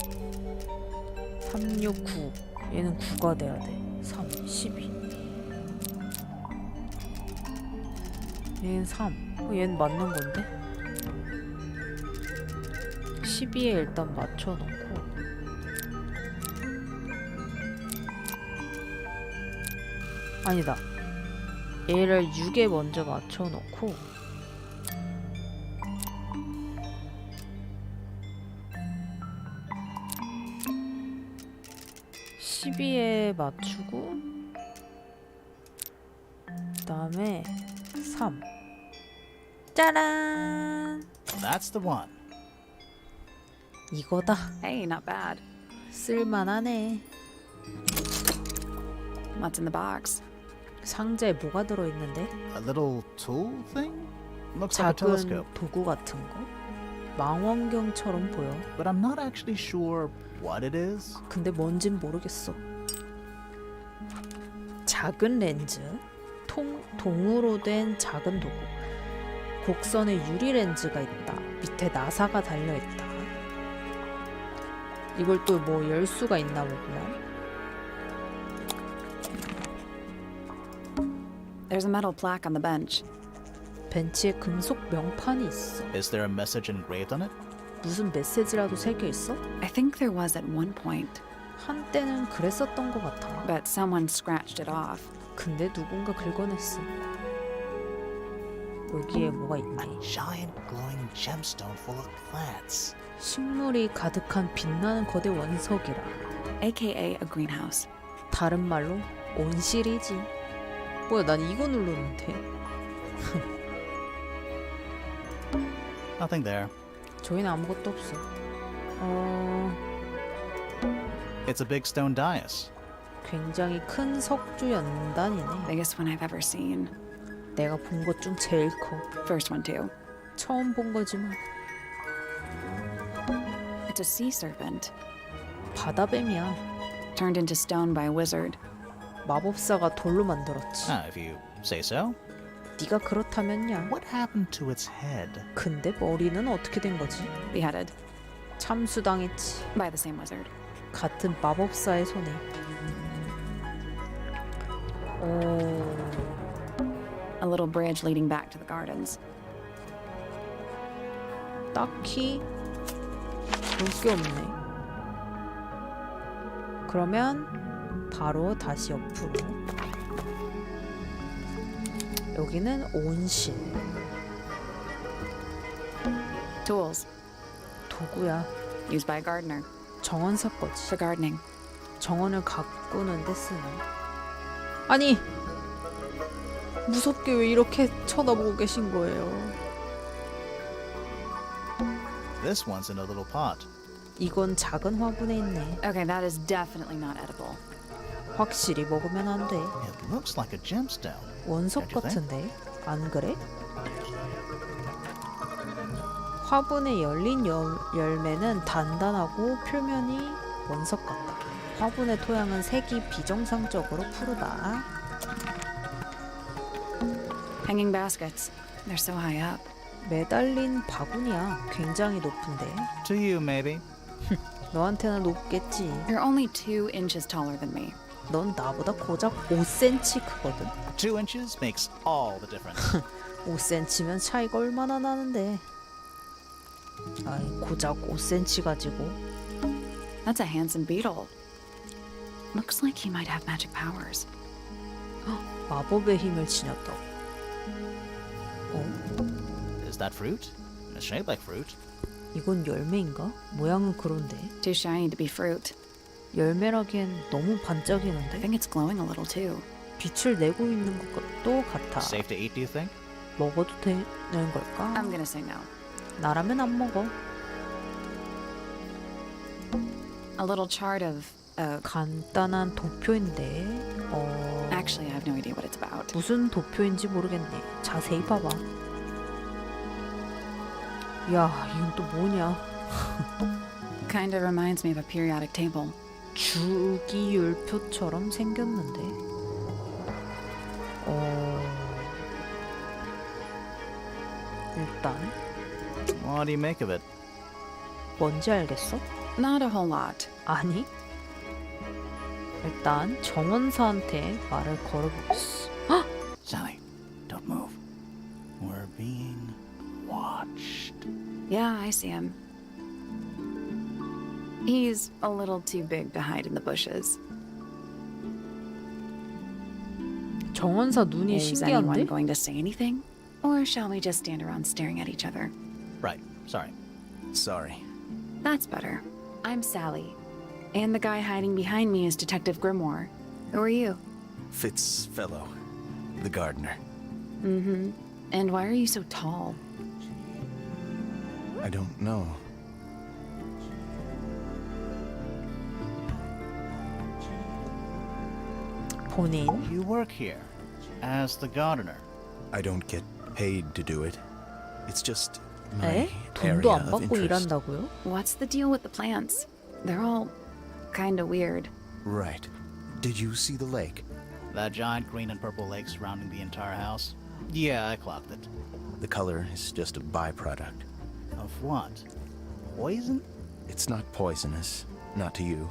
Speaker 1: 3, 6, 9. 얘는 9가 돼야 돼. 3, 12. 얘는 3. 얘는 맞는 건데? 12에 일단 맞춰놓고 아니다. 얘를 6에 먼저 맞춰놓고 (12에) 맞추고 그 다음에 3 짜란
Speaker 2: That's the one.
Speaker 1: 이거다.
Speaker 3: Hey, not bad.
Speaker 1: 쓸만하네.
Speaker 3: What's in the box?
Speaker 1: 상자에 뭐가 들어있는데?
Speaker 2: A little tool thing? Looks like a
Speaker 1: 작은
Speaker 2: telescope.
Speaker 1: 도구 같은 거? 망원경처럼 보여.
Speaker 2: but I'm not actually sure what it is.
Speaker 1: 근데 뭔진 모르겠어. 작은 렌즈, 동으로 된 작은 도구, 곡선의 유리 렌즈가 있다. 밑에 나사가 달려 있다. 이걸 또 뭐 열 수가 있나 보구만.
Speaker 3: There's a metal plaque on the bench.
Speaker 1: 벤치에 금속 명판이 있어.
Speaker 2: Is there a message engraved on it?
Speaker 1: 무슨 메시지라도 새겨 있어?
Speaker 3: I think there was at one point,
Speaker 1: 한때는 그랬었던 것 같아.
Speaker 3: but someone scratched it off.
Speaker 1: 근데 누군가 긁어냈어. 여기에 뭐가 있니?
Speaker 2: Giant glowing gemstone full of plants.
Speaker 1: 식물이 가득한 빛나는 거대 원석이라.
Speaker 3: AKA a greenhouse.
Speaker 1: 다른 말로 온실이지. 뭐야, 난 이거 누르는데.
Speaker 2: Nothing there.
Speaker 1: 저희는 아무것도 없어.
Speaker 2: It's a big stone dais.
Speaker 1: 굉장히 큰 석주 연단이네.
Speaker 3: Biggest one I've ever seen.
Speaker 1: 내가 본 것 중 제일 커.
Speaker 3: First one too.
Speaker 1: 처음 본 거지만.
Speaker 3: It's a sea serpent,
Speaker 1: 바다뱀이야.
Speaker 3: turned into stone by a wizard.
Speaker 1: 마법사가 돌로 만들었지.
Speaker 2: If you say so.
Speaker 1: 네가 그렇다면야.
Speaker 2: What happened to its head?
Speaker 1: 근데 머리는 어떻게 된 거지?
Speaker 3: Beheaded
Speaker 1: 참수당했지.
Speaker 3: by the same wizard.
Speaker 1: 같은 마법사의 손에.
Speaker 3: A little bridge leading back to the gardens.
Speaker 1: 딱히 볼 게 없네. 그러면 바로 다시 옆으로. 여기는 온실.
Speaker 3: Tools
Speaker 1: 도구야.
Speaker 3: used by a gardener
Speaker 1: 정원사 거지.
Speaker 3: for gardening.
Speaker 1: 정원을 가꾸는데 쓰는. 아니! 무섭게 왜 이렇게 쳐다보고 계신 거예요?
Speaker 2: This one's in a little pot.
Speaker 1: 이건 작은 화분에 있네.
Speaker 3: Okay, that is definitely not edible.
Speaker 1: 확실히 먹으면 안 돼.
Speaker 2: It looks like a gemstone.
Speaker 1: 원석
Speaker 2: Don't you think?
Speaker 1: 같은데? 안 그래? 화분에 열린 열매는 단단하고 표면이 원석 같다. 화분의 토양은 색이 비정상적으로 푸르다.
Speaker 3: Hanging baskets. They're so high up.
Speaker 1: 매달린 바구니야. 굉장히 높은데.
Speaker 2: To you, maybe.
Speaker 1: 너한테는 높겠지.
Speaker 3: You're only 2 inches taller than me.
Speaker 1: 넌 나보다 고작 5cm 크거든.
Speaker 2: 2 inches makes all the difference.
Speaker 1: 5cm면 차이가 얼마나 나는데. 아이, 고작 5cm 가지고.
Speaker 3: That's a handsome beetle. Looks like he might have magic powers.
Speaker 1: 마법의 힘을 지녔다고.
Speaker 2: Is that fruit? It's shaped like fruit.
Speaker 1: 이건 열매인가? 모양은 그런데.
Speaker 3: Too shiny to be fruit.
Speaker 1: 열매라기엔 너무
Speaker 3: I
Speaker 1: 반짝이는데?
Speaker 3: think it's glowing a little too.
Speaker 1: 빛을 내고 있는 것도 같아.
Speaker 2: Safe to eat, do you think?
Speaker 1: 먹어도 되는 걸까?
Speaker 3: I'm gonna say no.
Speaker 1: 나라면 안 먹어.
Speaker 3: A little chart of
Speaker 1: 간단한 도표인데
Speaker 3: actually I have no idea what it's about.
Speaker 1: 무슨 도표인지 모르겠네. 자세히 봐봐. 야, 이건 또 뭐냐?
Speaker 3: Kind of reminds me of a periodic table.
Speaker 1: 주기율표처럼 생겼는데. 일단
Speaker 2: What do you make of it?
Speaker 1: 뭔지 알겠어?
Speaker 3: Not a whole lot.
Speaker 1: 아니. 일단 정원사한테 말을 걸어보겠어.
Speaker 2: Sally, don't move. We're being watched.
Speaker 3: Yeah, I see him. He's a little too big to hide in the bushes.
Speaker 1: 정원사 눈이
Speaker 3: Is anyone
Speaker 1: 신기한데?
Speaker 3: going to say anything? Or shall we just stand around staring at each other?
Speaker 2: Right, sorry.
Speaker 5: Sorry.
Speaker 3: That's better. I'm Sally. And the guy hiding behind me is Detective Grimoire. Who are you?
Speaker 5: Fitzfellow, the gardener.
Speaker 3: Mm-hmm. And why are you so tall?
Speaker 5: I don't know.
Speaker 1: 본인
Speaker 2: You work here as the gardener.
Speaker 5: I don't get paid to do it. It's just My
Speaker 1: 에? 돈도
Speaker 5: area
Speaker 1: 안
Speaker 5: of
Speaker 1: 받고
Speaker 5: interest.
Speaker 1: 일한다고요?
Speaker 3: What's the deal with the plants? They're all kinda weird.
Speaker 5: Right. Did you see the lake?
Speaker 2: That giant green and purple lake surrounding the entire house? Yeah, I clocked it.
Speaker 5: The color is just a byproduct.
Speaker 2: Of what? Poison?
Speaker 5: It's not poisonous. Not to you.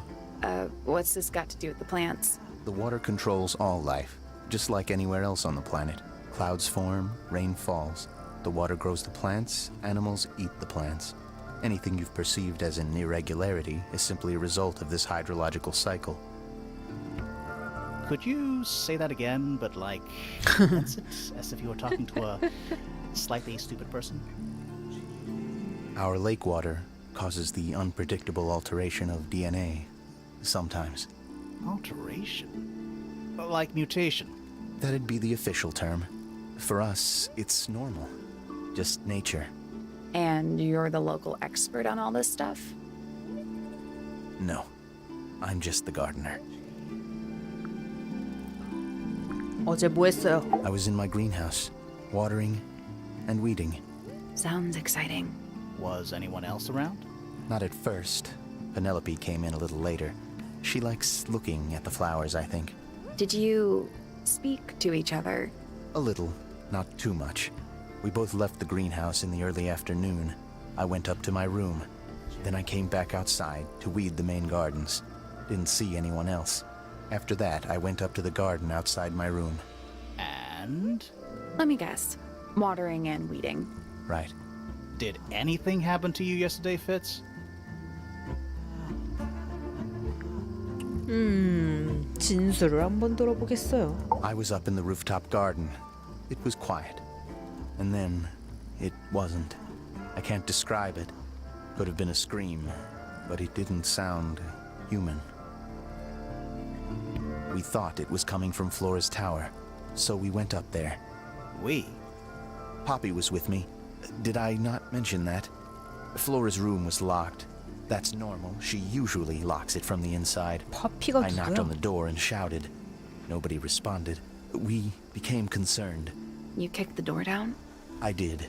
Speaker 3: What's this got to do with the plants?
Speaker 5: The water controls all life, just like anywhere else on the planet. Clouds form, rain falls. The water grows the plants, animals eat the plants. Anything you've perceived as an irregularity is simply a result of this hydrological cycle.
Speaker 2: Could you say that again, but like, condense it, as if you were talking to a slightly stupid person?
Speaker 5: Our lake water causes the unpredictable alteration of DNA. Sometimes.
Speaker 2: Alteration? Like mutation?
Speaker 5: That'd be the official term. For us, it's normal. Just nature.
Speaker 3: And you're the local expert on all this stuff?
Speaker 5: No. I'm just the gardener.
Speaker 1: 어제 뭐 했어요?
Speaker 5: I was in my greenhouse, watering and weeding.
Speaker 3: Sounds exciting.
Speaker 2: Was anyone else around?
Speaker 5: Not at first. Penelope came in a little later. She likes looking at the flowers, I think.
Speaker 3: Did you speak to each other?
Speaker 5: A little, not too much. We both left the greenhouse in the early afternoon. I went up to my room. Then I came back outside to weed the main gardens. Didn't see anyone else. After that, I went up to the garden outside my room.
Speaker 2: And?
Speaker 3: Let me guess. Watering and weeding.
Speaker 5: Right.
Speaker 2: Did anything happen to you yesterday, Fitz?
Speaker 1: 진술을 한번 들어보겠어요.
Speaker 5: I was up in the rooftop garden. It was quiet. And then, it wasn't. I can't describe it. Could have been a scream, but it didn't sound human. We thought it was coming from Flora's tower, so we went up there.
Speaker 2: We?
Speaker 5: Poppy was with me. Did I not mention that? Flora's room was locked. That's normal. She usually locks it from the inside.
Speaker 1: 파피가
Speaker 5: I knocked on the
Speaker 1: 누구야?
Speaker 5: door and shouted. Nobody responded. We became concerned.
Speaker 3: You kicked the door down?
Speaker 5: I did.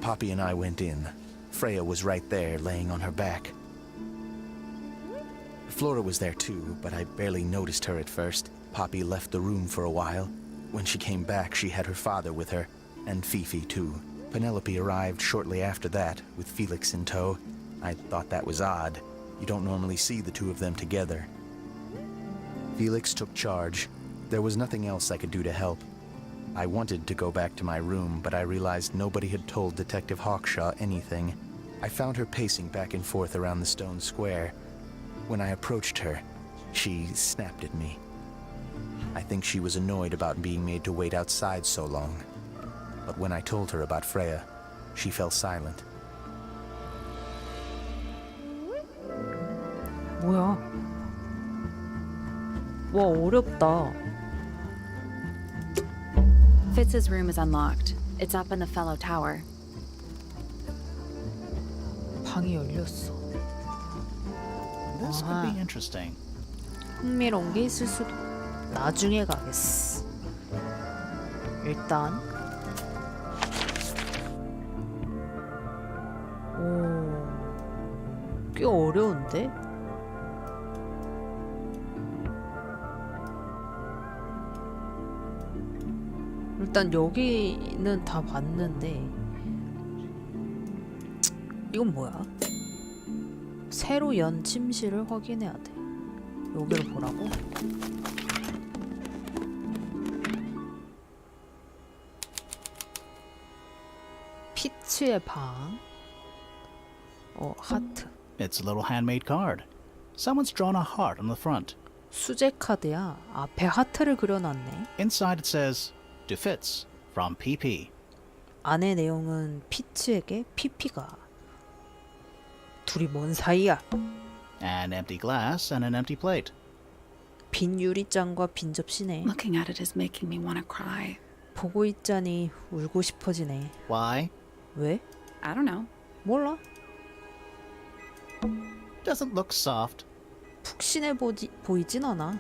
Speaker 5: Poppy and I went in. Freya was right there, laying on her back. Flora was there too, but I barely noticed her at first. Poppy left the room for a while. When she came back, she had her father with her, and Fifi too. Penelope arrived shortly after that, with Felix in tow. I thought that was odd. You don't normally see the two of them together. Felix took charge. There was nothing else I could do to help. I wanted to go back to my room, but I realized nobody had told Detective Hawkshaw anything. I found her pacing back and forth around the stone square. When I approached her, she snapped at me. I think she was annoyed about being made to wait outside so long. But when I told her about Freya, she fell silent.
Speaker 1: 뭐야? 와 어렵다.
Speaker 3: Fitz's room is unlocked. It's up in the fellow tower.
Speaker 1: 방이 열렸어.
Speaker 2: This could
Speaker 1: Uh-huh.
Speaker 2: be interesting.
Speaker 1: 흥미로운 게 있을 수도. 나중에 가겠어. 일단 오, 꽤 어려운데? 일단 여기는 다 봤는데 이건 뭐야? 새로 연 침실을 확인해야 돼. 여기를 보라고? 피츠의 방. 하트.
Speaker 2: It's a little handmade card. Someone's drawn a heart on the front.
Speaker 1: 수제 카드야. 앞에 하트를 그려놨네.
Speaker 2: Inside it says, To Fitz, from PP.
Speaker 1: 안의 내용은 피츠에게 피피가. 둘이 뭔 사이야?
Speaker 2: An empty glass and an empty plate.
Speaker 1: 빈 유리잔과 빈 접시네.
Speaker 3: Looking at it is making me want to cry.
Speaker 1: 보고 있자니 울고 싶어지네.
Speaker 2: Why?
Speaker 1: 왜?
Speaker 3: I don't know.
Speaker 1: 몰라.
Speaker 2: Doesn't look soft.
Speaker 1: 푹신해 보이진 않아.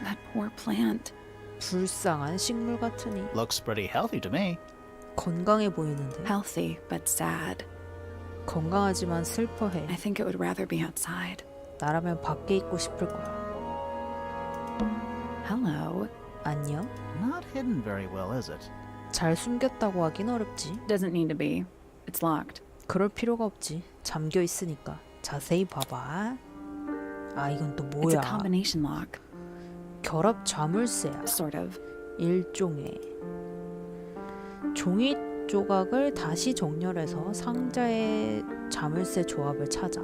Speaker 3: That poor plant.
Speaker 1: 불쌍한 식물 같으니.
Speaker 2: Looks pretty healthy to me.
Speaker 1: 건강해 보이는데.
Speaker 3: Healthy, but sad.
Speaker 1: 건강하지만 슬퍼해.
Speaker 3: I think it would rather be outside.
Speaker 1: 나라면 밖에 있고 싶을 거야.
Speaker 3: Hello.
Speaker 1: 안녕?
Speaker 2: Not hidden very well, is it?
Speaker 1: 잘 숨겼다고 하긴 어렵지.
Speaker 3: Doesn't need to be. It's locked.
Speaker 1: 그럴 필요가 없지. 잠겨 있으니까. 자세히 봐봐. 아, 이건 또
Speaker 3: It's a
Speaker 1: 뭐야?
Speaker 3: combination lock.
Speaker 1: 결합 자물쇠야.
Speaker 3: Sort of.
Speaker 1: 일종의 종이 조각을 다시 정렬해서 상자의 자물쇠 조합을 찾아.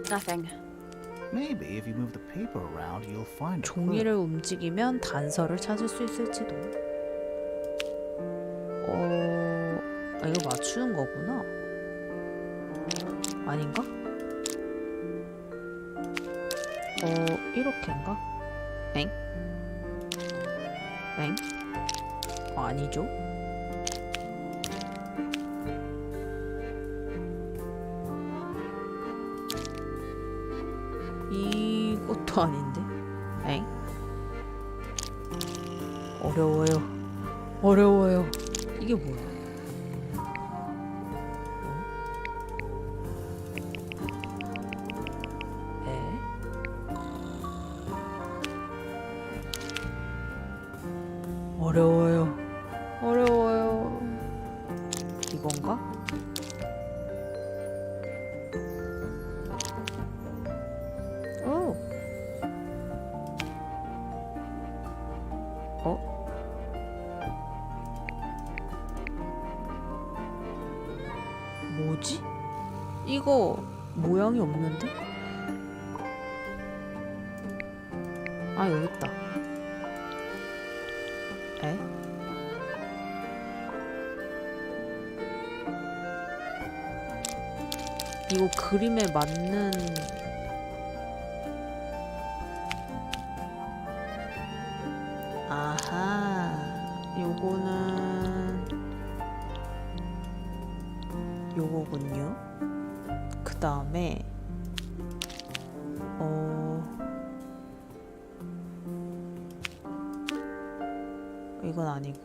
Speaker 3: Nothing.
Speaker 2: Maybe if you move the paper around, you'll find a clue.
Speaker 1: 종이를 움직이면 단서를 찾을 수 있을지도. 이거 맞추는 거구나. 아닌가? 이렇게인가? 엥? 엥? 아니죠? 이것도 아닌데? 엥? 어려워요. 이게 뭐야? 어려워요. 이건가? 오. 뭐지? 이거 모양이 없는데? 아, 여기 있다. 에? 이거 그림에 맞는 아하, 요거군요. 그 다음에 이건 아니고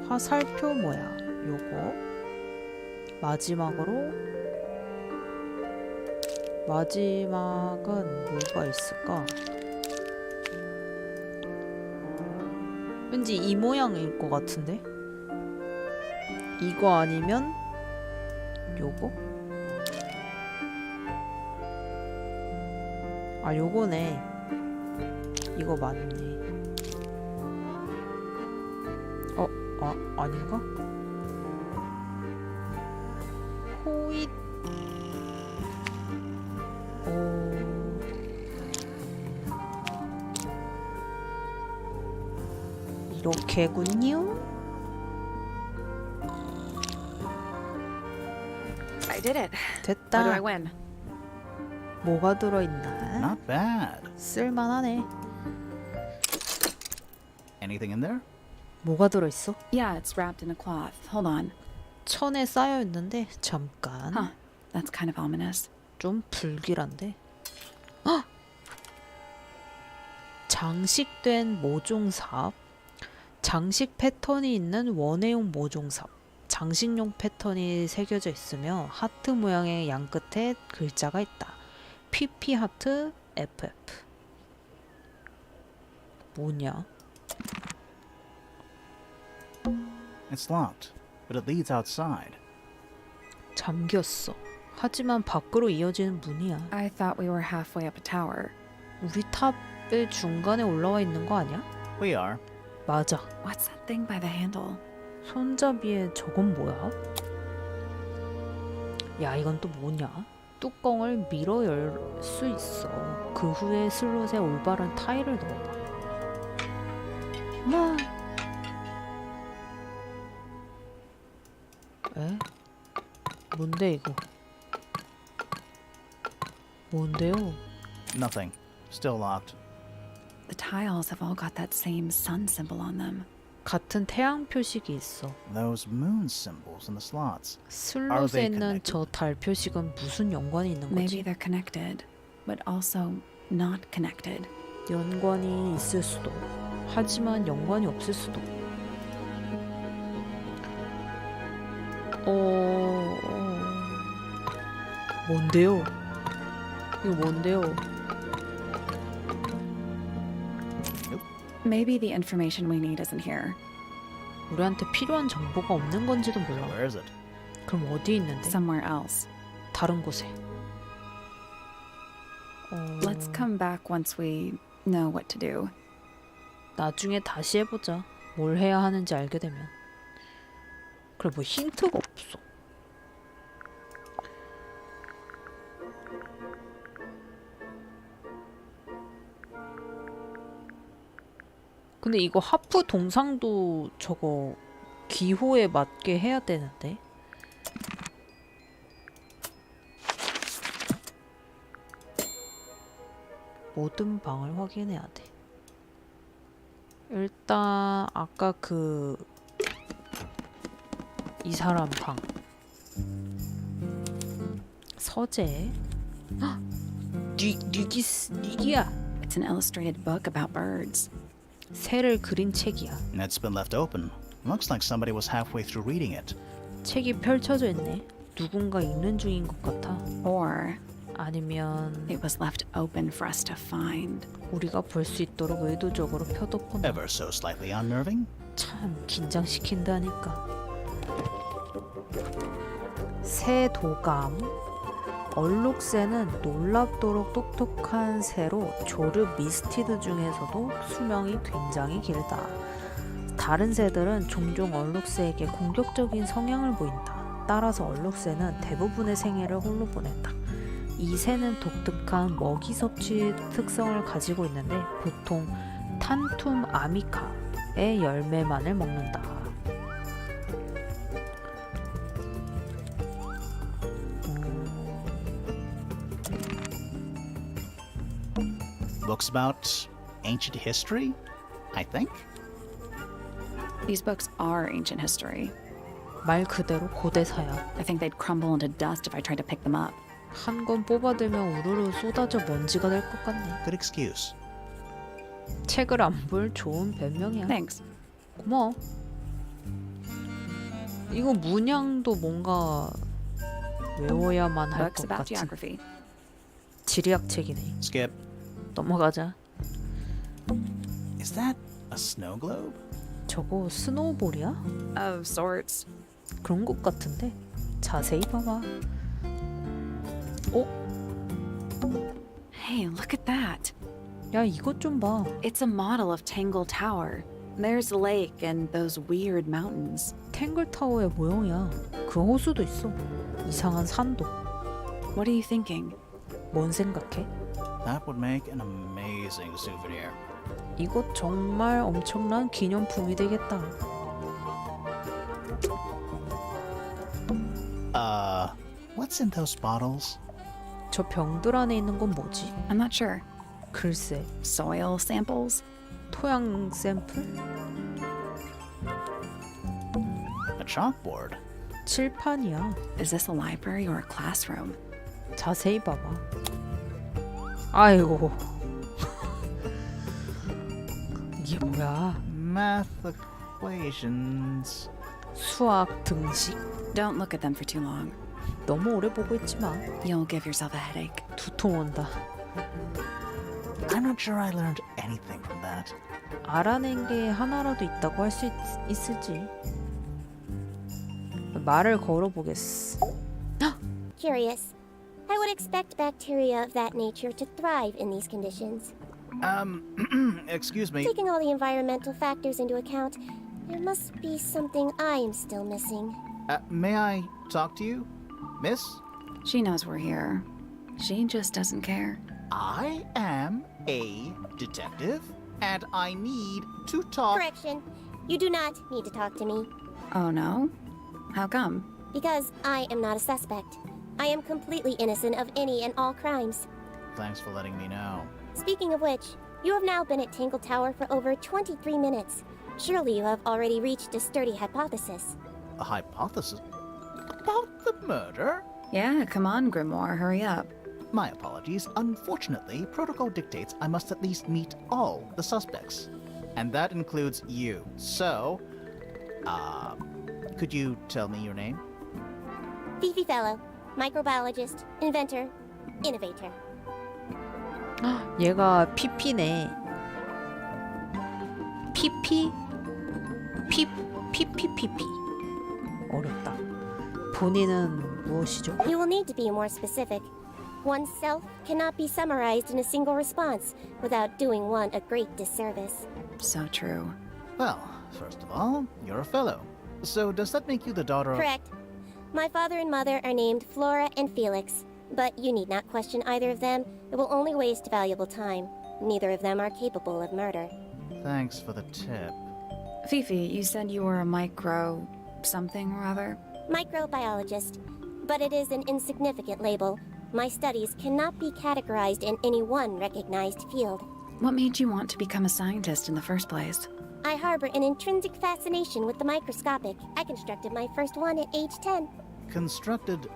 Speaker 1: 화살표 모양 요거 마지막은 뭐가 있을까? 왠지 이 모양일 것 같은데? 이거 아니면 요거? 아, 요거네. 이거 맞네. 아닌가? 호잇. 이렇게군요.
Speaker 3: I did it.
Speaker 1: 됐다.
Speaker 3: What do I win?
Speaker 1: 뭐가 들어있나?
Speaker 2: Not bad.
Speaker 1: 쓸만하네.
Speaker 2: Anything in there?
Speaker 1: 뭐가 들어있어?
Speaker 3: Yeah, it's wrapped in a cloth. Hold on.
Speaker 1: 천에 쌓여 있는데 잠깐.
Speaker 3: Huh. That's kind of ominous.
Speaker 1: 좀 불길한데. 헉! 장식된 모종삽. 장식 패턴이 있는 원회용 모종삽. 장식용 패턴이 새겨져 있으며 하트 모양의 양 끝에 글자가 있다. PP 하트 FF. 뭐냐?
Speaker 2: It's locked, but it leads outside.
Speaker 1: 잠겼어. 하지만 밖으로 이어지는 문이야.
Speaker 3: I thought we were halfway up a tower.
Speaker 1: 우리 탑의 중간에 올라와 있는 거 아니야?
Speaker 2: We are.
Speaker 1: 맞아.
Speaker 3: What's that thing by the handle?
Speaker 1: 손잡이에 저건 뭐야? 야, 이건 또 뭐냐? 뚜껑을 밀어 열 수 있어. 그 후에 슬롯에 올바른 타일을 넣어봐. 뭐? 에? 뭔데 이거? 뭔데요?
Speaker 2: Nothing. Still locked.
Speaker 3: The tiles have all got that same sun symbol on them.
Speaker 1: 같은 태양 표식이 있어.
Speaker 2: Those moon symbols in the slots.
Speaker 1: 슬롯에 있는 저 달 표식은 무슨 연관이 있는
Speaker 3: Maybe
Speaker 1: 거지?
Speaker 3: they're connected, but also not connected.
Speaker 1: 연관이 있을 수도. 하지만 연관이 없을 수도. 뭔데요? 이거 뭔데요?
Speaker 3: Maybe the information we need isn't here.
Speaker 1: 우리한테 필요한 정보가 없는 건지도 몰라.
Speaker 2: Where is it?
Speaker 1: 그럼 어디 있는데?
Speaker 3: Somewhere else.
Speaker 1: 다른 곳에.
Speaker 3: Let's come back once we know what to do.
Speaker 1: 나중에 다시 해보자. 뭘 해야 하는지 알게 되면. 그래 뭐 힌트가 없어. 근데 이거 하프 동상도 저거 기호에 맞게 해야 되는데. 모든 방을 확인해야 돼. 일단 아까 이 사람 방 서재. 헉! 뉘기야.
Speaker 3: It's an illustrated book about birds.
Speaker 1: 새를 그린 책이야.
Speaker 2: It's been left open. Looks like somebody was halfway through reading it.
Speaker 1: 책이 펼쳐져 있네. 누군가 읽는 중인 것 같아.
Speaker 3: Or
Speaker 1: 아니면
Speaker 3: it was left open for us to find.
Speaker 1: 우리가 볼 수 있도록 의도적으로 펴뒀구나.
Speaker 2: Ever so slightly unnerving.
Speaker 1: 참 긴장시킨다니까. 새 도감. 얼룩새는 놀랍도록 똑똑한 새로 조르 미스티드 중에서도 수명이 굉장히 길다. 다른 새들은 종종 얼룩새에게 공격적인 성향을 보인다. 따라서 얼룩새는 대부분의 생애를 홀로 보낸다. 이 새는 독특한 먹이 섭취 특성을 가지고 있는데 보통 탄툼 아미카의 열매만을 먹는다.
Speaker 2: Books about ancient history, I think.
Speaker 3: These books are ancient history.
Speaker 1: 말 그대로 고대사야.
Speaker 3: I think they'd crumble into dust if I tried to pick them up.
Speaker 1: 한 권 뽑아들면 우르르 쏟아져 먼지가 될 것 같네.
Speaker 2: Good excuse.
Speaker 1: 책을 안 볼 좋은 변명이야.
Speaker 3: Thanks.
Speaker 1: 고마워. 이거 문양도 뭔가 외워야만 할
Speaker 3: Books
Speaker 1: 것
Speaker 3: about
Speaker 1: 같은
Speaker 3: geography.
Speaker 1: 지리학 책이네.
Speaker 2: Skip.
Speaker 1: 넘어가자.
Speaker 2: Is that a snow globe?
Speaker 1: 저거 스노우볼이야?
Speaker 3: Of sorts.
Speaker 1: 그런 것 같은데. 자세히 봐봐. 어?
Speaker 3: Hey, look at that.
Speaker 1: 야 이것 좀 봐.
Speaker 3: It's a model of Tangle Tower. There's the lake and those weird mountains.
Speaker 1: 탱글 타워의 모형이야. 그 호수도 있어. 이상한 산도.
Speaker 3: What are you thinking?
Speaker 1: 뭔 생각해?
Speaker 2: That would make an amazing souvenir.
Speaker 1: 이곳 정말 엄청난 기념품이 되겠다.
Speaker 2: What's in those bottles?
Speaker 1: 저 병들 안에 있는 건 뭐지?
Speaker 3: I'm not sure.
Speaker 1: 글쎄,
Speaker 3: Soil samples?
Speaker 1: 토양 샘플?
Speaker 2: A chalkboard.
Speaker 1: 칠판이야.
Speaker 3: Is this a library or a classroom?
Speaker 1: 자세히 봐봐. 아이고. 이게 뭐야?
Speaker 2: Math equations.
Speaker 1: 수학 등식.
Speaker 3: Don't look at them for too long.
Speaker 1: 너무 오래 보고 있지 마.
Speaker 3: You'll give yourself a headache.
Speaker 1: 두통 온다.
Speaker 2: I'm not sure I learned anything from that.
Speaker 1: 알아낸 게 하나라도 있다고 할 수 있을지. 말을 걸어보겠어.
Speaker 6: Curious. I would expect bacteria of that nature to thrive in these conditions.
Speaker 2: Excuse me.
Speaker 6: Taking all the environmental factors into account, there must be something I am still missing.
Speaker 2: May I talk to you, miss?
Speaker 3: She knows we're here. She just doesn't care.
Speaker 2: I am a detective, and I need to talk.
Speaker 6: Correction. You do not need to talk to me,
Speaker 3: Oh no? How come?
Speaker 6: because I am not a suspect. I am completely innocent of any and all crimes.
Speaker 2: Thanks for letting me know.
Speaker 6: Speaking of which, you have now been at Tangle Tower for over 23 minutes. Surely you have already reached a sturdy hypothesis.
Speaker 2: A hypothesis? About the murder?
Speaker 3: Yeah, come on, Grimoire, hurry up.
Speaker 2: My apologies. Unfortunately, protocol dictates I must at least meet all the suspects. And that includes you. So, could you tell me your name?
Speaker 6: Fifi Fellow, microbiologist, inventor, innovator.
Speaker 1: 얘가 피피네. 피피? 피피피피. 어렵다. 본인은 무엇이죠?
Speaker 6: You will need to be more specific. Oneself cannot be summarized in a single response without doing one a great disservice.
Speaker 3: So true.
Speaker 2: Well, first of all, you're a fellow. So does that make you the daughter of...
Speaker 6: Correct. My father and mother are named Flora and Felix, but you need not question either of them. It will only waste valuable time. Neither of them are capable of murder.
Speaker 2: Thanks for the tip.
Speaker 3: Fifi, you said you were a micro... something or other?
Speaker 6: Microbiologist, but it is an insignificant label. My studies cannot be categorized in any one recognized field.
Speaker 3: What made you want to become a scientist in the first place?
Speaker 6: I harbor an intrinsic fascination with the microscopic. I constructed my first one at age 10.
Speaker 2: Constructed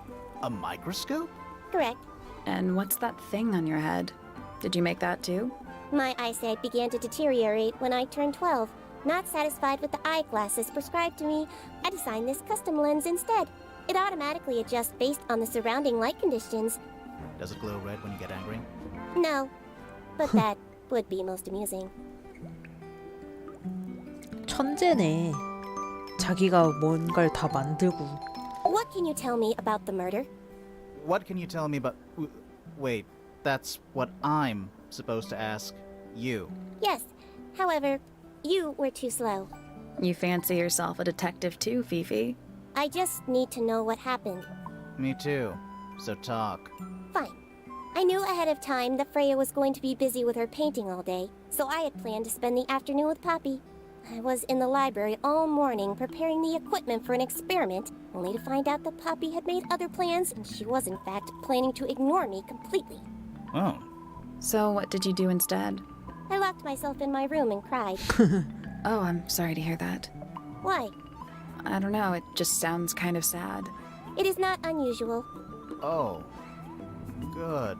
Speaker 2: a microscope?
Speaker 6: Correct.
Speaker 3: And what's that thing on your head? Did you make that too?
Speaker 6: My eyesight began to deteriorate when I turned 12. Not satisfied with the eyeglasses prescribed to me, I designed this custom lens instead. It automatically adjusts based on the surrounding light conditions.
Speaker 2: Does it glow red when you get angry?
Speaker 6: No, but that would be most amusing.
Speaker 1: 천재네. 자기가 뭔가를 다 만들고.
Speaker 6: What can you tell me about the murder?
Speaker 2: What can you tell me about... Wait, that's what I'm supposed to ask you.
Speaker 6: Yes, however, you were too slow.
Speaker 3: You fancy yourself a detective too, Fifi?
Speaker 6: I just need to know what happened.
Speaker 2: Me too. So talk.
Speaker 6: Fine. I knew ahead of time that Freya was going to be busy with her painting all day, so I had planned to spend the afternoon with Poppy. I was in the library all morning preparing the equipment for an experiment, only to find out that Poppy had made other plans and she was in fact planning to ignore me completely.
Speaker 2: Oh.
Speaker 3: So what did you do instead?
Speaker 6: I locked myself in my room and cried.
Speaker 3: Oh, I'm sorry to hear that.
Speaker 6: Why?
Speaker 3: I don't know, it just sounds kind of sad.
Speaker 6: It is not unusual.
Speaker 2: Oh. Good.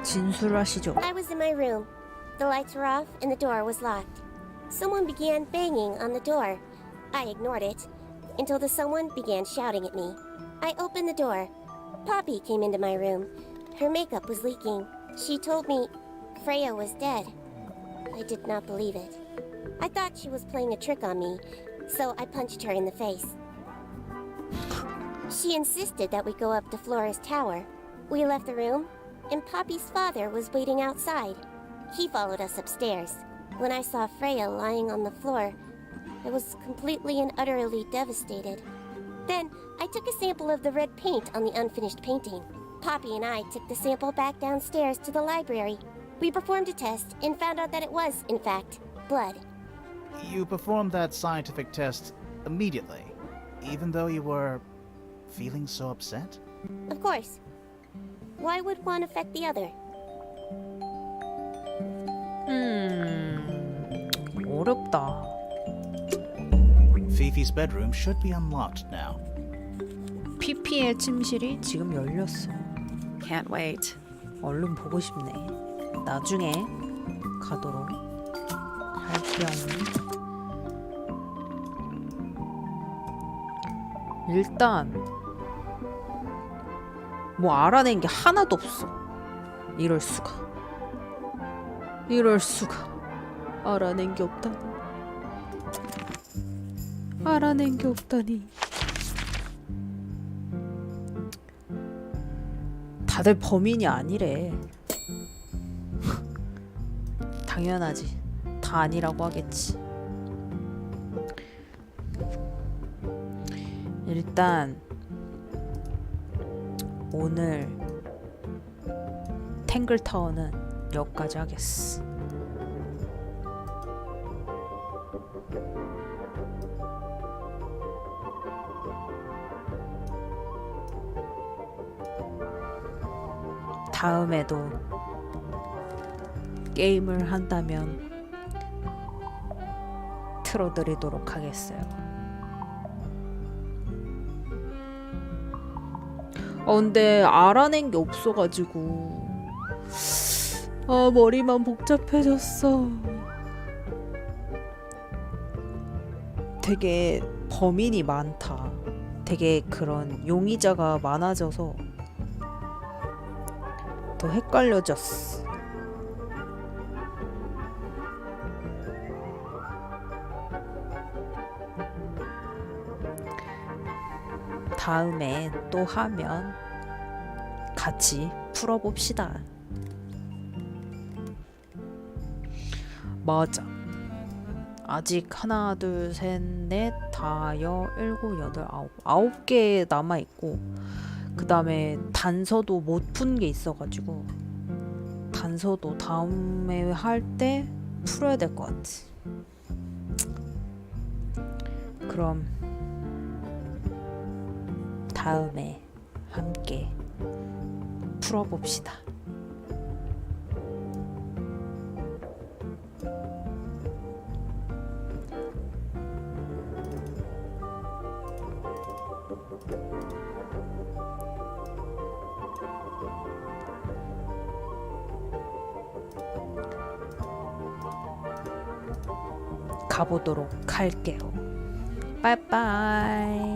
Speaker 1: 진술하시죠.
Speaker 6: I was in my room. The lights were off and the door was locked. Someone began banging on the door. I ignored it until the someone began shouting at me. I opened the door. Poppy came into my room. Her makeup was leaking. She told me Freya was dead. I did not believe it. I thought she was playing a trick on me, so I punched her in the face. She insisted that we go up to Flora's tower. We left the room, and Poppy's father was waiting outside. He followed us upstairs. When I saw Freya lying on the floor, I was completely and utterly devastated. Then, I took a sample of the red paint on the unfinished painting. Poppy and I took the sample back downstairs to the library. We performed a test and found out that it was, in fact, blood.
Speaker 2: You performed that scientific test immediately, even though you were feeling so upset?
Speaker 6: Of course. Why would one affect the other?
Speaker 1: 어렵다.
Speaker 2: Fifi's bedroom should be unlocked now.
Speaker 1: 피피의 침실이 지금 열렸어.
Speaker 3: Can't wait.
Speaker 1: 얼른 보고 싶네. 나중에 가도록 할게요. 일단 뭐 알아낸 게 하나도 없어. 이럴 수가. 이럴 수가. 알아낸 게 없다니. 알아낸 게 없다니. 다들 범인이 아니래. 당연하지. 다 아니라고 하겠지. 일단 오늘 탱글타워는 여기까지 하겠어. 다음에도 게임을 한다면 틀어드리도록 하겠어요. 근데 알아낸 게 없어가지고 머리만 복잡해졌어. 되게 범인이 많다. 되게 그런 용의자가 많아져서 더 헷갈려졌어. 다음에 또 하면 같이 풀어봅시다. 맞아. 아직 하나, 둘, 셋, 넷, 다, 일곱, 여덟, 아홉 개 남아있고, 그 다음에 단서도 못 푼 게 있어가지고 단서도 다음에 할 때 풀어야 될 것 같아. 그럼 다음에 함께 풀어봅시다. 가보도록 할게요. 빠이빠이.